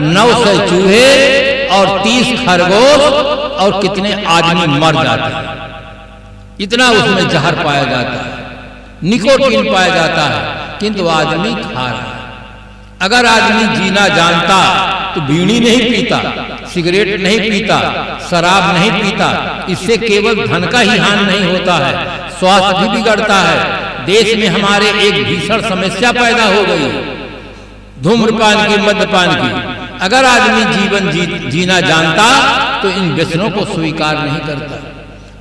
900 चूहे और 30 खरगोश और कितने आदमी मर जाते हैं। इतना उसमें जहर पाया जाता है, निकोटीन पाया जाता है, किंतु आदमी खा रहा है। अगर आदमी जीना जानता तो बीड़ी नहीं पीता, सिगरेट नहीं पीता, शराब नहीं पीता। इससे केवल धन का ही हानि नहीं होता है, स्वास्थ्य भी बिगड़ता है। देश में हमारे एक भीषण समस्या पैदा हो गई, धूम्रपान की, मद्यपान की। अगर आदमी जीवन जीना जानता तो इन व्यसनों को स्वीकार नहीं करता।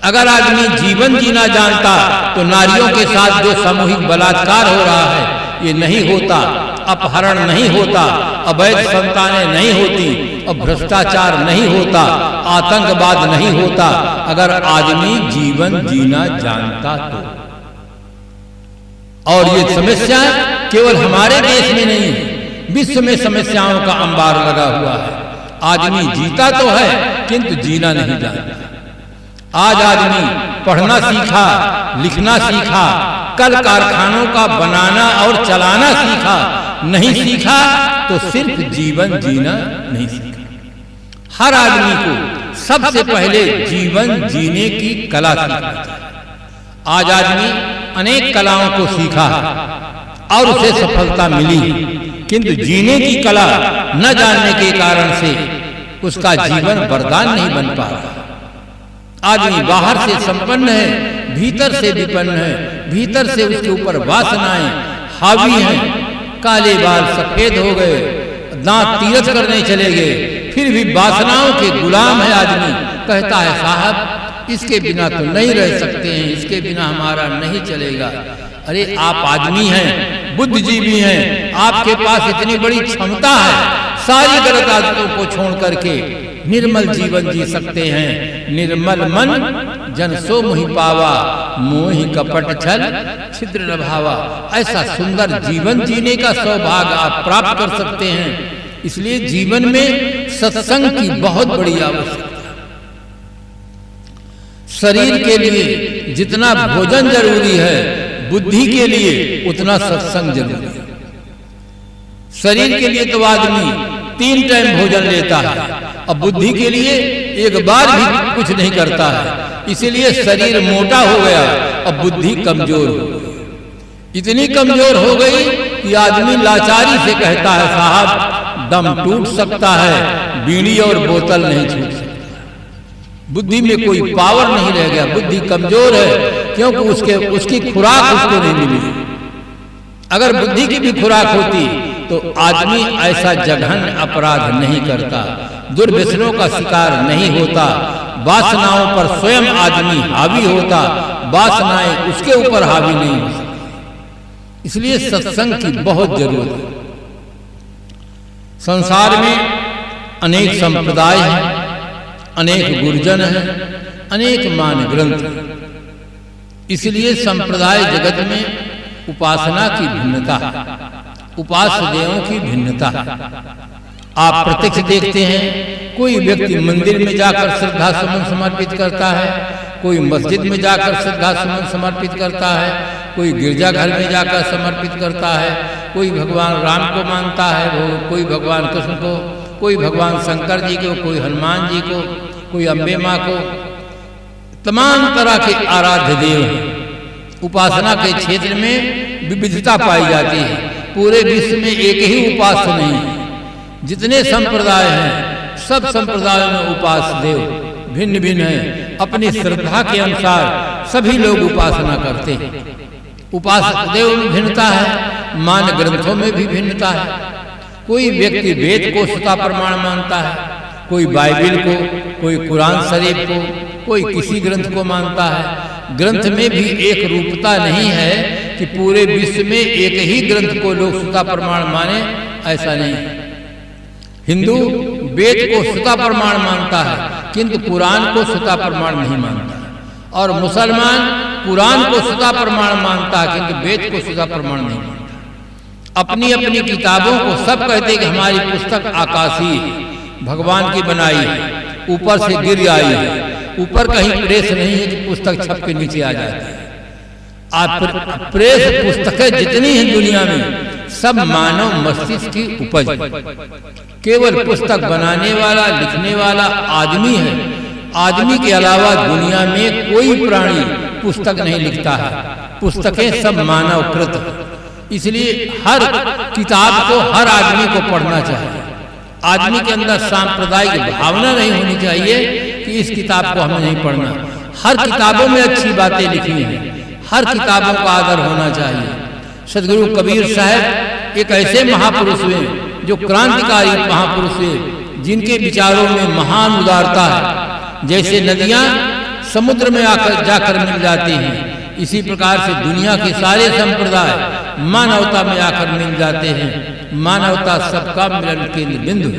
अगर आदमी जीवन जीना जानता तो नारियों के साथ जो सामूहिक बलात्कार हो रहा है ये नहीं होता, अपहरण नहीं होता, अवैध संतानें नहीं होती, और भ्रष्टाचार नहीं होता, आतंकवाद नहीं होता। अगर आदमी जीवन जीना जानता तो। और ये समस्या केवल हमारे देश में नहीं है, विश्व में समस्याओं का अंबार लगा हुआ है। आदमी जीता तो है किंतु जीना नहीं जानता। आज आदमी पढ़ना सीखा, लिखना सीखा, कल कारखानों का बनाना और चलाना सीखा, नहीं सीखा तो सिर्फ जीवन जीना नहीं सीखा। हर आदमी को सबसे पहले जीवन जीने की कला सीखना चाहिए। आज आदमी अनेक कलाओं को सीखा और उसे सफलता मिली, किंतु जीने की कला न जानने के कारण से उसका जीवन वरदान नहीं बन पा रहा। आदमी बाहर से संपन्न है, भीतर से विपन्न है, भीतर से उसके ऊपर वासनाएं हावी हैं। काले बाल सफेद हो गए, दांत तीरथ करने चले गए, फिर भी वासनाओं के गुलाम है आदमी। कहता है साहब इसके बिना तो नहीं रह सकते हैं, इसके बिना हमारा नहीं चलेगा। अरे आप आदमी हैं, बुद्धिजीवी हैं, आपके पास इतनी बड़ी क्षमता है, सारी गलत आदतों को छोड़ करके निर्मल जीवन जी सकते हैं। निर्मल मन जन सो मोहि पावा, मोहि कपट छल छिद्र न भावा। ऐसा सुंदर जीवन जीने का सौभाग्य आप प्राप्त कर सकते हैं। इसलिए जीवन में सत्संग की बहुत बड़ी आवश्यकता है। शरीर के लिए जितना भोजन जरूरी है, बुद्धि के लिए उतना सत्संग जरूरी है। शरीर के लिए तो आदमी 3 टाइम भोजन लेता है और बुद्धि के लिए एक बार भी कुछ नहीं करता है। इसीलिए शरीर मोटा हो गया और बुद्धि कमजोर हो गई। इतनी कमजोर हो गई कि आदमी लाचारी से कहता है साहब दम टूट सकता है, बीड़ी और बोतल नहीं छूट सकता। बुद्धि में कोई पावर नहीं रह गया, बुद्धि कमजोर है, क्योंकि उसकी खुराक उसको नहीं मिली। अगर बुद्धि की भी खुराक होती तो आदमी ऐसा जघन्य अपराध नहीं करता, दुर्व्यसनों का शिकार नहीं होता, वासनाओं पर स्वयं आदमी हावी होता, वासनाएं उसके ऊपर हावी नहीं हो सकती। इसलिए सत्संग की बहुत जरूरत है। संसार में अनेक संप्रदाय हैं, अनेक गुरुजन हैं, अनेक मान ग्रंथ हैं। इसलिए संप्रदाय जगत में उपासना की भिन्नता है, उपास्य देवों की भिन्नता है। आप प्रत्यक्ष देखते हैं, कोई व्यक्ति मंदिर में जाकर श्रद्धा सुमन समर्पित करता है, कोई मस्जिद में जाकर श्रद्धा सुमन समर्पित करता है, कोई गिरजाघर में जाकर समर्पित करता है, कोई भगवान राम को मानता है, कोई भगवान कृष्ण को, कोई भगवान शंकर जी को, कोई हनुमान जी को, कोई अम्बे माँ को। तमाम तरह के आराध्य देव हैं। उपासना के क्षेत्र में विविधता पाई जाती है। पूरे विश्व में एक ही उपास्य नहीं है। जितने संप्रदाय हैं, सब संप्रदायों में उपास्य देव भिन्न भिन्न हैं। अपनी श्रद्धा के अनुसार सभी लोग उपासना करते हैं। उपासक देव में भिन्नता है, मान ग्रंथों में भी भिन्नता है। कोई व्यक्ति वेद को सता प्रमाण मानता है, कोई बाइबिल को, कोई कुरान शरीफ को, कोई किसी ग्रंथ को मानता है। ग्रंथ में भी एक रूपता नहीं है कि पूरे विश्व में एक ही ग्रंथ को लोग सता प्रमाण माने, ऐसा नहीं है। हिंदू वेद को सता प्रमाण मानता है, किंतु कुरान को सता प्रमाण नहीं मानता है। और मुसलमान कुरान को सता प्रमाण मानता है, किंतु वेद को सता प्रमाण नहीं मानता। अपनी अपनी किताबों को सब कहते हैं कि हमारी पुस्तक आकाशीय है, भगवान की बनाई है, ऊपर से गिर आई है। ऊपर कहीं प्रेस नहीं है कि पुस्तक छप के नीचे आ जाती है। आप प्रेस पुस्तकें जितनी हैं दुनिया में, सब मानव मस्तिष्क की उपज। केवल पुस्तक बनाने वाला, लिखने वाला आदमी है। आदमी के अलावा दुनिया में कोई प्राणी पुस्तक नहीं लिखता है। पुस्तकें सब मानवकृत है। इसलिए हर किताब को हर आदमी को पढ़ना चाहिए। आदमी के अंदर सांप्रदायिक भावना नहीं होनी चाहिए कि इस किताब को हमें नहीं पढ़ना। हर किताबों में अच्छी बातें लिखी हैं, हर किताबों का आदर होना चाहिए। सदगुरु कबीर साहब एक ऐसे महापुरुष हुए जो क्रांतिकारी महापुरुष हुए, जिनके विचारों में महान उदारता है। जैसे नदियां समुद्र में आकर जाकर मिल जाती हैं, इसी प्रकार से दुनिया के सारे संप्रदाय मानवता में आकर मिल जाते हैं। मानवता सबका मिलन केंद्र बिंदु।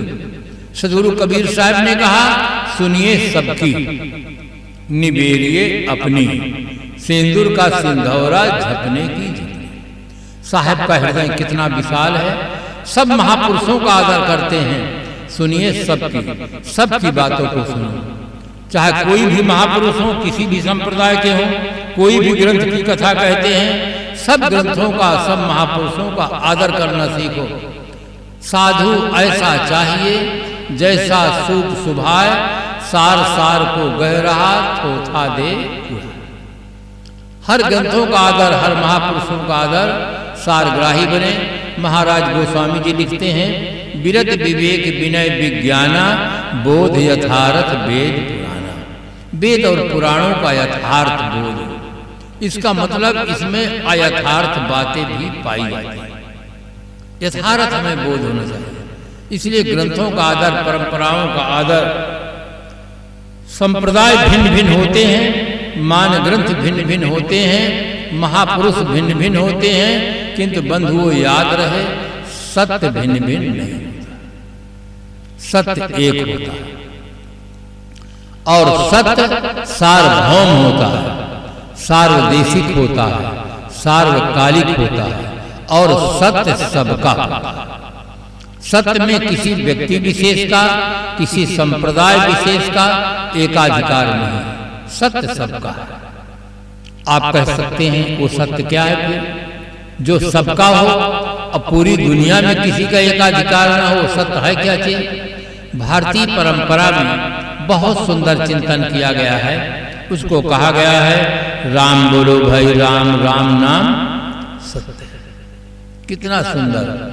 सदगुरु कबीर साहब ने कहा, सुनिए सबकी, निबेरिए अपनी, सिंदूर का सिंधौरा झपने की झपनी। साहब का हृदय कितना विशाल है। सब महापुरुषों का आदर करते हैं। सुनिए सबकी, सबकी बातों को सुनो। चाहे कोई भी महापुरुष हो, किसी भी संप्रदाय के हो, कोई भी ग्रंथ की कथा कहते हैं, सब ग्रंथों का, सब महापुरुषों का आदर करना सीखो। साधु ऐसा चाहिए जैसा सूप सुभाए, सार सार को गह रहा थोथा दे। हर ग्रंथों का आदर, हर महापुरुषों का आदर, सारग्राही बने। महाराज गोस्वामी जी लिखते हैं, विरत विवेक विनय विज्ञाना, बोध यथार्थ वेद पुराना। वेद और पुराणों का यथार्थ बोध। इसका मतलब इसमें अयथार्थ बातें भी पाई जाती हैं। यथार्थ हमें बोध होना चाहिए। इसलिए ग्रंथों का आदर, परंपराओं का आदर। संप्रदाय भिन्न भिन्न होते हैं, मान ग्रंथ भिन्न भिन्न होते हैं, महापुरुष भिन्न भिन्न होते हैं, किंतु बंधुओं याद रहे, सत्य भिन्न भिन्न नहीं होता, सत्य एक होता है। और सत्य सार्वभौम होता है, सार्वदेशिक होता है, सार्वकालिक होता है, और सत्य सबका। सत्य में किसी व्यक्ति विशेष का, किसी संप्रदाय विशेष का एकाधिकार नहीं। सत्य सबका है। आप कह सकते हैं वो सत्य क्या है फिर? जो सबका हो। अब पूरी दुनिया में किसी का एकाधिकार ना हो, सत्य है क्या चीज? भारतीय परंपरा में बहुत सुंदर चिंतन किया गया है। उसको कहा गया है, राम बोलो भाई राम, राम नाम सत्य है। कितना सुंदर।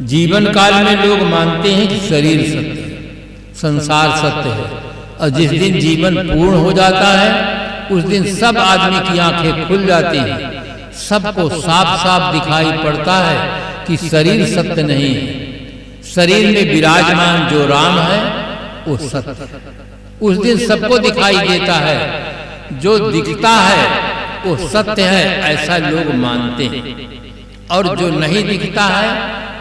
जीवन काल में लोग मानते हैं कि शरीर सत्य है, संसार सत्य है, और जिस दिन जीवन पूर्ण हो जाता है उस दिन सब आदमी की आंखें खुल जाती हैं। सबको साफ साफ दिखाई पड़ता है कि शरीर सत्य नहीं है। शरीर में विराजमान जो राम है वो सत्य है। उस दिन सबको दिखाई देता है, जो दिखता है वो सत्य है ऐसा लोग मानते हैं, और जो नहीं दिखता है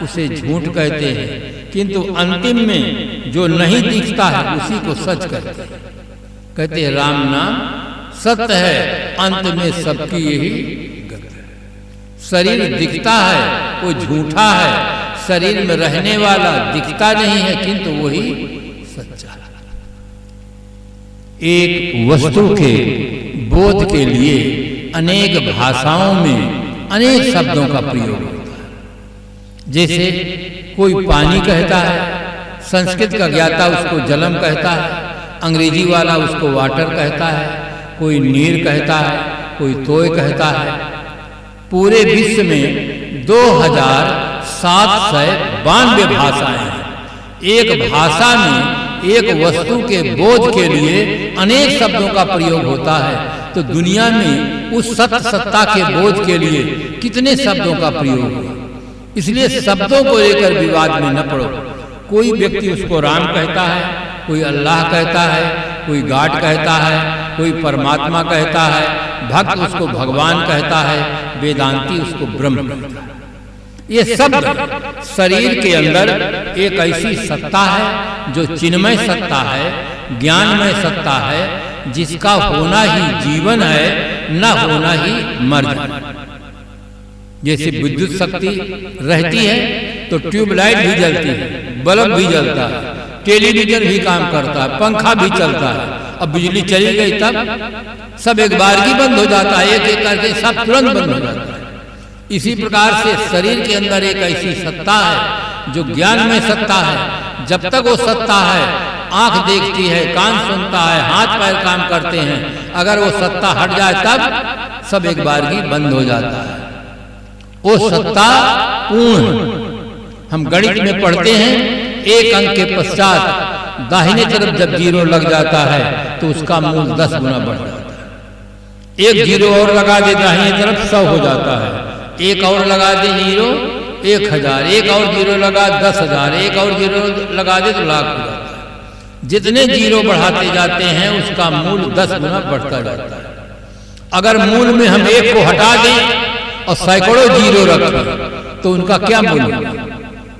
उसे झूठ कहते हैं। किंतु अंतिम में जो नहीं दिखता है उसी को सच कहते हैं राम नाम सत्य है, अंत में सबकी यही गति है। शरीर दिखता है वो झूठा है, शरीर में रहने वाला दिखता नहीं है किंतु वही सच्चा है। एक वस्तु के बोध के लिए अनेक भाषाओं में अनेक शब्दों का प्रयोग होता है। जैसे कोई पानी कहता है, संस्कृत का ज्ञाता उसको जलम कहता है, अंग्रेजी वाला उसको वाटर कहता है, कोई नीर कहता है, कोई तोय कहता है। पूरे विश्व में 2792 भाषाएं हैं। एक भाषा में एक वस्तु के बोध के लिए अनेक शब्दों का प्रयोग होता है, तो दुनिया में उस सत्य सत्ता के बोध के लिए कितने शब्दों का प्रयोग हुआ। इसलिए शब्दों को लेकर विवाद में न पड़ो। कोई व्यक्ति उसको राम कहता है, कोई अल्लाह कहता है, कोई गॉड कहता है, कोई परमात्मा कहता है, भक्त उसको भगवान कहता है, वेदांती उसको ब्रह्म कहता है। ये शब्द शरीर के अंदर एक ऐसी सत्ता है जो चिन्मय सत्ता है, ज्ञानमय सत्ता है, जिसका होना ही जीवन है, न होना ही मर्ज। जैसे विद्युत शक्ति रहती है तो ट्यूबलाइट भी जलती है, बल्ब भी जलता है, टेलीविजन भी काम करता है, पंखा भी चलता है। अब बिजली चली गई तब सब एक बार ही बंद हो जाता है, एक एक करके सब तुरंत बंद हो जाता है। इसी प्रकार से शरीर के अंदर एक ऐसी सत्ता है जो ज्ञान में सत्ता है। जब तक वो सत्ता है, आंख देखती है, कान सुनता है, हाथ पैर काम करते हैं, अगर वो सत्ता हट जाए तब सब एक बार ही बंद हो जाता है। वो सत्ता पूर्ण। हम गणित में पढ़ते हैं, एक अंक के पश्चात दाहिने तरफ जब जीरो लग जाता है तो उसका मूल 10 गुना बढ़ जाता है। एक जीरो और लगा दे दाहिने तरफ 100 हो जाता है, एक और लगा दे जीरो 1000, एक और जीरो लगा 10,000, एक और जीरो लगा दे तो लाख हो जाता है। जितने जीरो बढ़ाते जाते हैं उसका मूल 10 गुना बढ़ता जाता है। अगर मूल में हम एक को हटा दें और सैकड़ों जीरो रखें तो उनका क्या मूल्य?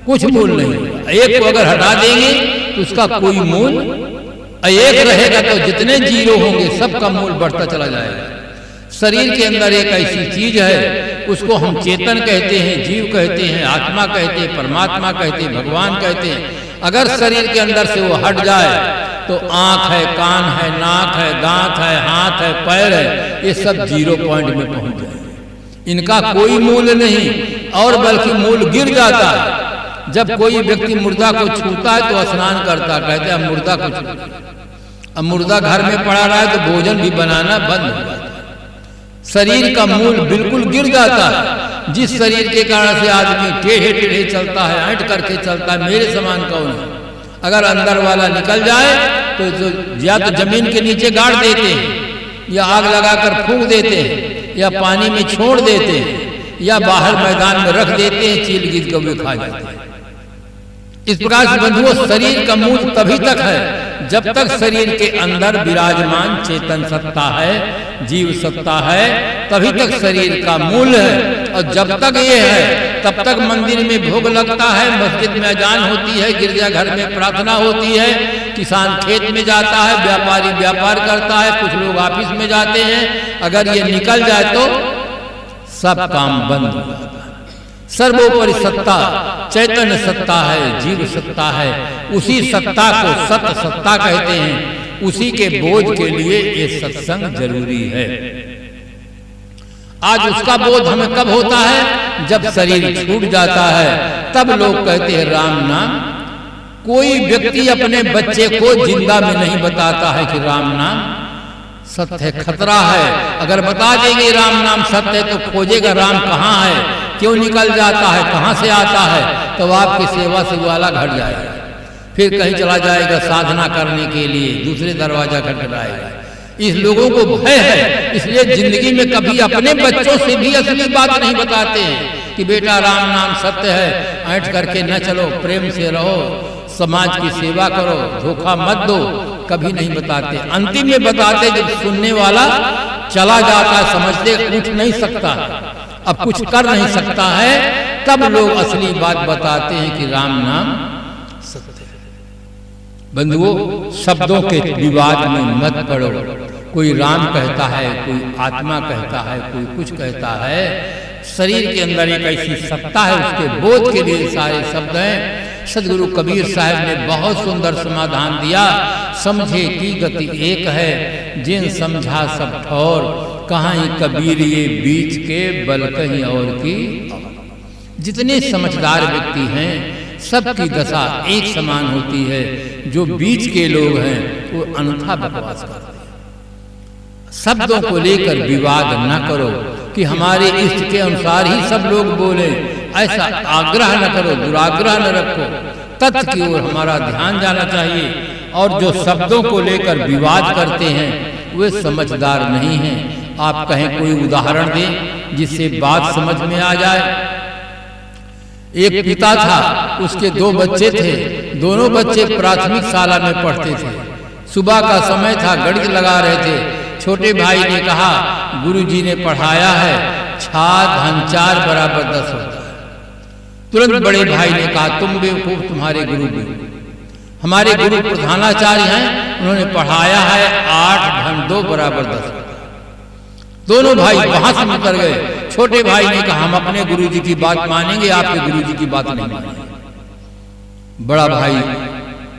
कुछ मूल नहीं। एक को अगर हटा देंगे तो उसका कोई मूल, एक रहेगा तो जितने जीरो होंगे सबका मूल बढ़ता चला जाएगा। शरीर के अंदर एक ऐसी चीज है, उसको हम चेतन कहते हैं, जीव कहते हैं, आत्मा कहते हैं, परमात्मा कहते हैं, भगवान कहते हैं। अगर शरीर के अंदर से वो हट जाए तो आंख है, कान है, नाक है, दांत है, हाथ है, पैर है, ये सब 0 पॉइंट में पहुंच जाए। इनका कोई मूल नहीं, और बल्कि मूल गिर जाता है। जब कोई व्यक्ति मुर्दा को छूता है तो स्नान करता, कहते हैं मुर्दा को छूता। अब मुर्दा घर में पड़ा रहा है तो भोजन भी बनाना बंद हो जाता है। शरीर का मूल बिल्कुल गिर जाता है। जिस शरीर के कारण से आदमी टेढ़े टेढ़े चलता है, ऐंठ करके चलता है, मेरे समान कौन है? अगर अंदर वाला निकल जाए तो या तो जमीन के नीचे गाड़ देते हैं, या आग लगाकर फूंक देते हैं, या पानी में छोड़ देते हैं, या बाहर मैदान में रख देते हैं, चील गिद्ध कौवे खा जाते हैं। इस प्रकार से बंधुओं, शरीर का मूल तभी तक है जब तक शरीर के अंदर विराजमान चेतन सत्ता है, जीव सत्ता है, तभी तक शरीर का मूल है। और जब तक ये है तब तक मंदिर में भोग लगता है, मस्जिद में अजान होती है, गिरजाघर में प्रार्थना होती है, किसान खेत में जाता है, व्यापारी व्यापार करता है, कुछ लोग ऑफिस में जाते हैं। अगर ये निकल जाए तो सब काम बंद हो जाता है। सर्वोपरि सत्ता चैतन्य सत्ता है, जीव सत्ता है। उसी सत्ता को सत्य सत्ता कहते हैं। उसी के बोध के लिए ये सत्संग जरूरी है। आज उसका बोध हमें कब होता है? जब शरीर छूट जाता है, तब लोग कहते हैं राम नाम। कोई व्यक्ति अपने बच्चे को जिंदा में नहीं बताता है कि राम नाम सत्य है, खतरा है। अगर बता देंगे राम नाम सत्य है तो खोजेगा राम कहाँ है, क्यों निकल जाता है, कहाँ से आता है, तो आपकी सेवा से वाला घट जाएगा। फिर कहीं चला जाएगा साधना करने के लिए, दूसरे दरवाजा खटखटाएगा। इस लोगों को भय है, इसलिए जिंदगी में कभी अपने बच्चों से भी असली बात नहीं बताते हैं। कि बेटा राम नाम सत्य है, ऐंठ करके न चलो, प्रेम से रहो, समाज की सेवा करो, धोखा मत दो, कभी नहीं बताते। अंतिम में बताते जब सुनने वाला चला जाता, समझते उठ नहीं सकता, अब कुछ कर नहीं सकता है, तब लोग असली बात बताते हैं कि राम नाम सत्य है। बंधुओं, शब्दों के विवाद में मत पड़ो। कोई राम कहता है, कोई आत्मा कहता है, कोई कुछ कहता है। शरीर के अंदर एक ऐसी सत्ता है, उसके बोध के लिए सारे शब्द हैं। सदगुरु कबीर साहब ने बहुत सुंदर समाधान दिया। समझे की गति एक है, जिन समझा सब ठौर, कहाँ कबीर ये बीच के बल कहीं और की। जितने समझदार व्यक्ति हैं सबकी दशा एक समान होती है, जो बीच के लोग हैं वो अनथा बकवास करते हैं। शब्दों को लेकर विवाद न करो कि हमारे इष्ट के अनुसार ही सब लोग बोले, ऐसा आग्रह न करो, दुराग्रह न रखो। तथ्य की ओर हमारा ध्यान जाना चाहिए। और जो शब्दों को लेकर विवाद करते हैं वे समझदार नहीं हैं। आप कहें कोई उदाहरण दें जिससे बात समझ में आ जाए। एक पिता था, उसके 2 बच्चे थे। दोनों बच्चे प्राथमिक शाला में पढ़ते थे। सुबह का समय था, गणित लगा रहे थे। छोटे भाई ने कहा, गुरुजी ने पढ़ाया है 6 धन 4 बराबर 10 होता है। तुरंत बड़े भाई ने कहा, तुम बेवकूफ, तुम्हारे गुरु बेवकूफ। हमारे गुरु प्रधानाचार्य हैं, उन्होंने पढ़ाया है 8 धन 2 बराबर 10 होता है। दोनों भाई वहां से उतर गए। छोटे भाई ने कहा, हम अपने गुरुजी की बात मानेंगे, आपके गुरुजी की बात नहीं मानेंगे। बड़ा भाई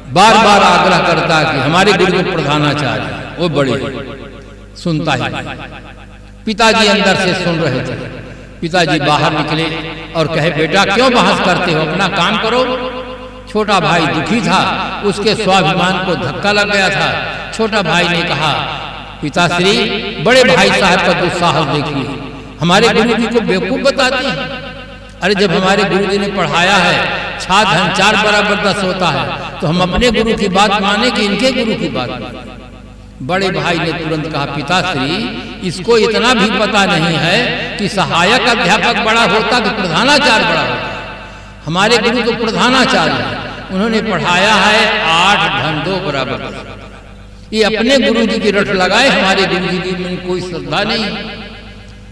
बार बार आग्रह करता कि हमारे गुरु प्रधानाचार्य, वो बड़े सुनता ही। पिताजी अंदर से सुन रहे थे। पिताजी बाहर निकले और कहे, बेटा क्यों बहस करते हो, अपना काम करो। छोटा भाई दुखी था, उसके स्वाभिमान को धक्का लग गया था। छोटा भाई ने कहा, पिताश्री, बड़े भाई साहब का दुस्साहस देखिए, हमारे गुरुजी को बेवकूफ बताते हैं। अरे जब हमारे गुरुजी ने पढ़ाया है 6 धन 4 बराबर 10 होता है, तो हम अपने गुरु की बात माने कि इनके गुरु की बात माने। बड़े भाई ने तुरंत कहा, पिताश्री, इसको इतना भी पता नहीं है कि सहायक अध्यापक बड़ा होता कि प्रधानाचार्य बड़ा होता। हमारे गुरु तो प्रधानाचार्य है, उन्होंने पढ़ाया है 8 धन 2 बराबर 10। ये अपने गुरुजी की रट लगाए, हमारे गुरुजी की में कोई श्रद्धा नहीं।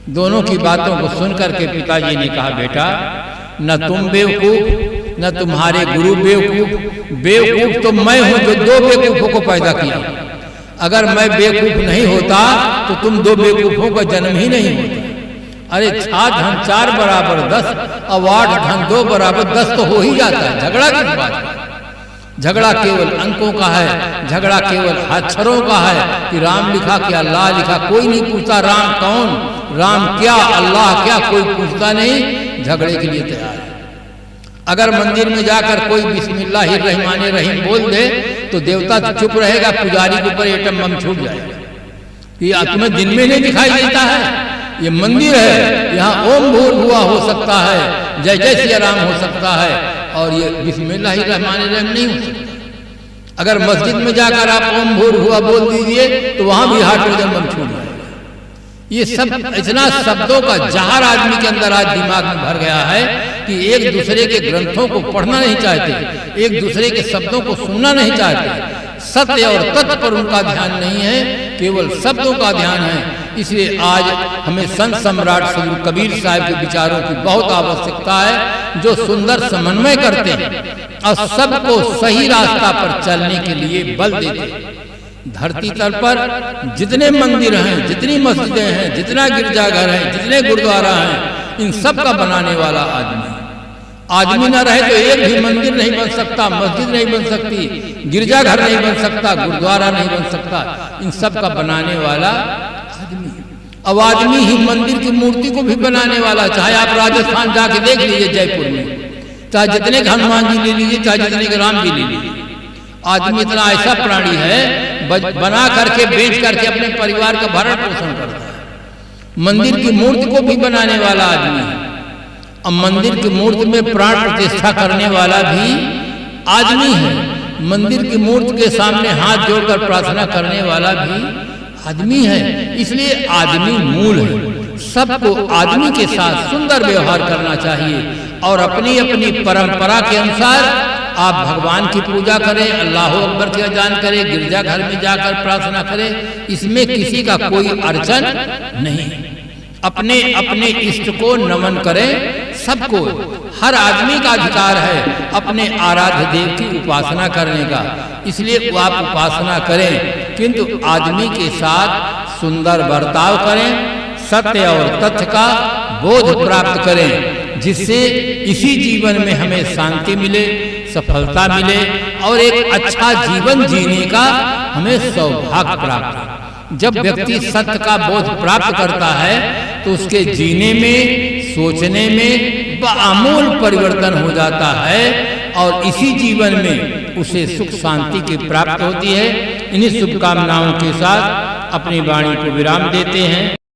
दोनों की बातों को सुनकर के पिताजी ने कहा, बेटा न तुम बेवकूफ न तुम्हारे गुरु बेवकूफ, बेवकूफ तो मैं हूं जो 2 बेवकूफों को पैदा किया। अगर मैं बेवकूफ नहीं होता तो तुम 2 बेवकूफों का जन्म ही नहीं होता। अरे 6 धन 4 बराबर 10 और 8 धन 2 बराबर 10 तो हो ही जाता है। झगड़ा किस बात का? झगड़ा केवल अंकों का है, झगड़ा केवल अक्षरों का है कि राम लिखा कि अल्लाह लिखा। कोई नहीं पूछता राम कौन, राम क्या, अल्लाह क्या, कोई पूछता नहीं। झगड़े के लिए तैयार है। अगर मंदिर में जाकर कोई बिस्मिल्लाहिर्रहमानिर्रहीम बोल दे तो देवता तो चुप रहेगा, पुजारी के ऊपर एटम बम छूट जाएगा कि तुम्हें दिन में नहीं दिखाई देता है, ये मंदिर है, यहाँ ओम भूर्भुवः हो सकता है, जय जय सिया राम हो सकता है, और ये बिस्मिल्लाहिर्रहमानिर्रहीम नहीं हो सकता। अगर मस्जिद में जाकर आप ओम भूर्भुवः बोल दीजिए तो वहां भी हाइड्रोजन बम छूट जाएगा। ये सब इतना शब्दों का जहर आदमी के अंदर आज दिमाग में भर गया है कि एक दूसरे के ग्रंथों को पढ़ना नहीं चाहते, एक दूसरे के शब्दों को सुनना नहीं चाहते। सत्य और तत्व पर उनका ध्यान नहीं है, केवल शब्दों का ध्यान है। इसलिए आज हमें संत सम्राट सदगुरु कबीर साहब के विचारों की बहुत आवश्यकता है, जो सुंदर समन्वय करते हैं और सबको सही रास्ता पर चलने के लिए बल देते हैं। धरती तल पर जितने मंदिर हैं, जितनी मस्जिदें हैं, जितना गिरजाघर है, जितने गुरुद्वारा हैं, इन सब का बनाने वाला आदमी। आदमी ना रहे तो एक भी मंदिर नहीं बन सकता, मस्जिद नहीं बन सकती, गिरजाघर नहीं बन सकता, गुरुद्वारा नहीं बन सकता। इन सब का बनाने वाला आदमी। अब आदमी ही मंदिर की मूर्ति को भी बनाने वाला। चाहे आप राजस्थान जाके देख लीजिए, जयपुर में, चाहे जितने हनुमान जी ले लीजिए, चाहे जितने के राम जी ले लीजिए। आदमी इतना ऐसा प्राणी है, बना करके बेच करके अपने परिवार का भरण पोषण करता है। मंदिर की मूर्ति को भी बनाने वाला आदमी है। अब मंदिर की मूर्ति में प्राण प्रतिष्ठा करने वाला भी आदमी है। मंदिर की मूर्ति के सामने हाथ जोड़कर प्रार्थना करने वाला भी आदमी है। इसलिए आदमी मूल है। सबको आदमी के साथ सुंदर व्यवहार करना चाहिए और अपनी अपनी परंपरा के अनुसार आप भगवान की पूजा करें, अल्लाह अकबर की अजान करें, गिरजाघर में जाकर प्रार्थना करें, इसमें किसी का कोई अड़चन नहीं। अपने अपने इष्ट को नमन करें, सबको, हर आदमी का अधिकार है अपने आराध्य देव की उपासना करने का, इसलिए वो आप उपासना करें, किंतु आदमी के साथ सुंदर बर्ताव करें, सत्य और तथ्य का बोध प्राप्त करें, जिससे इसी जीवन में हमें शांति मिले, सफलता मिले और एक अच्छा जीवन जीने का हमें सौभाग्य प्राप्त हो। जब व्यक्ति सत्य का बोध प्राप्त करता है तो उसके जीने में, सोचने में आमूल परिवर्तन हो जाता है और इसी जीवन में उसे सुख शांति की प्राप्ति होती है। इन्हीं शुभकामनाओं के साथ अपनी वाणी को विराम देते हैं।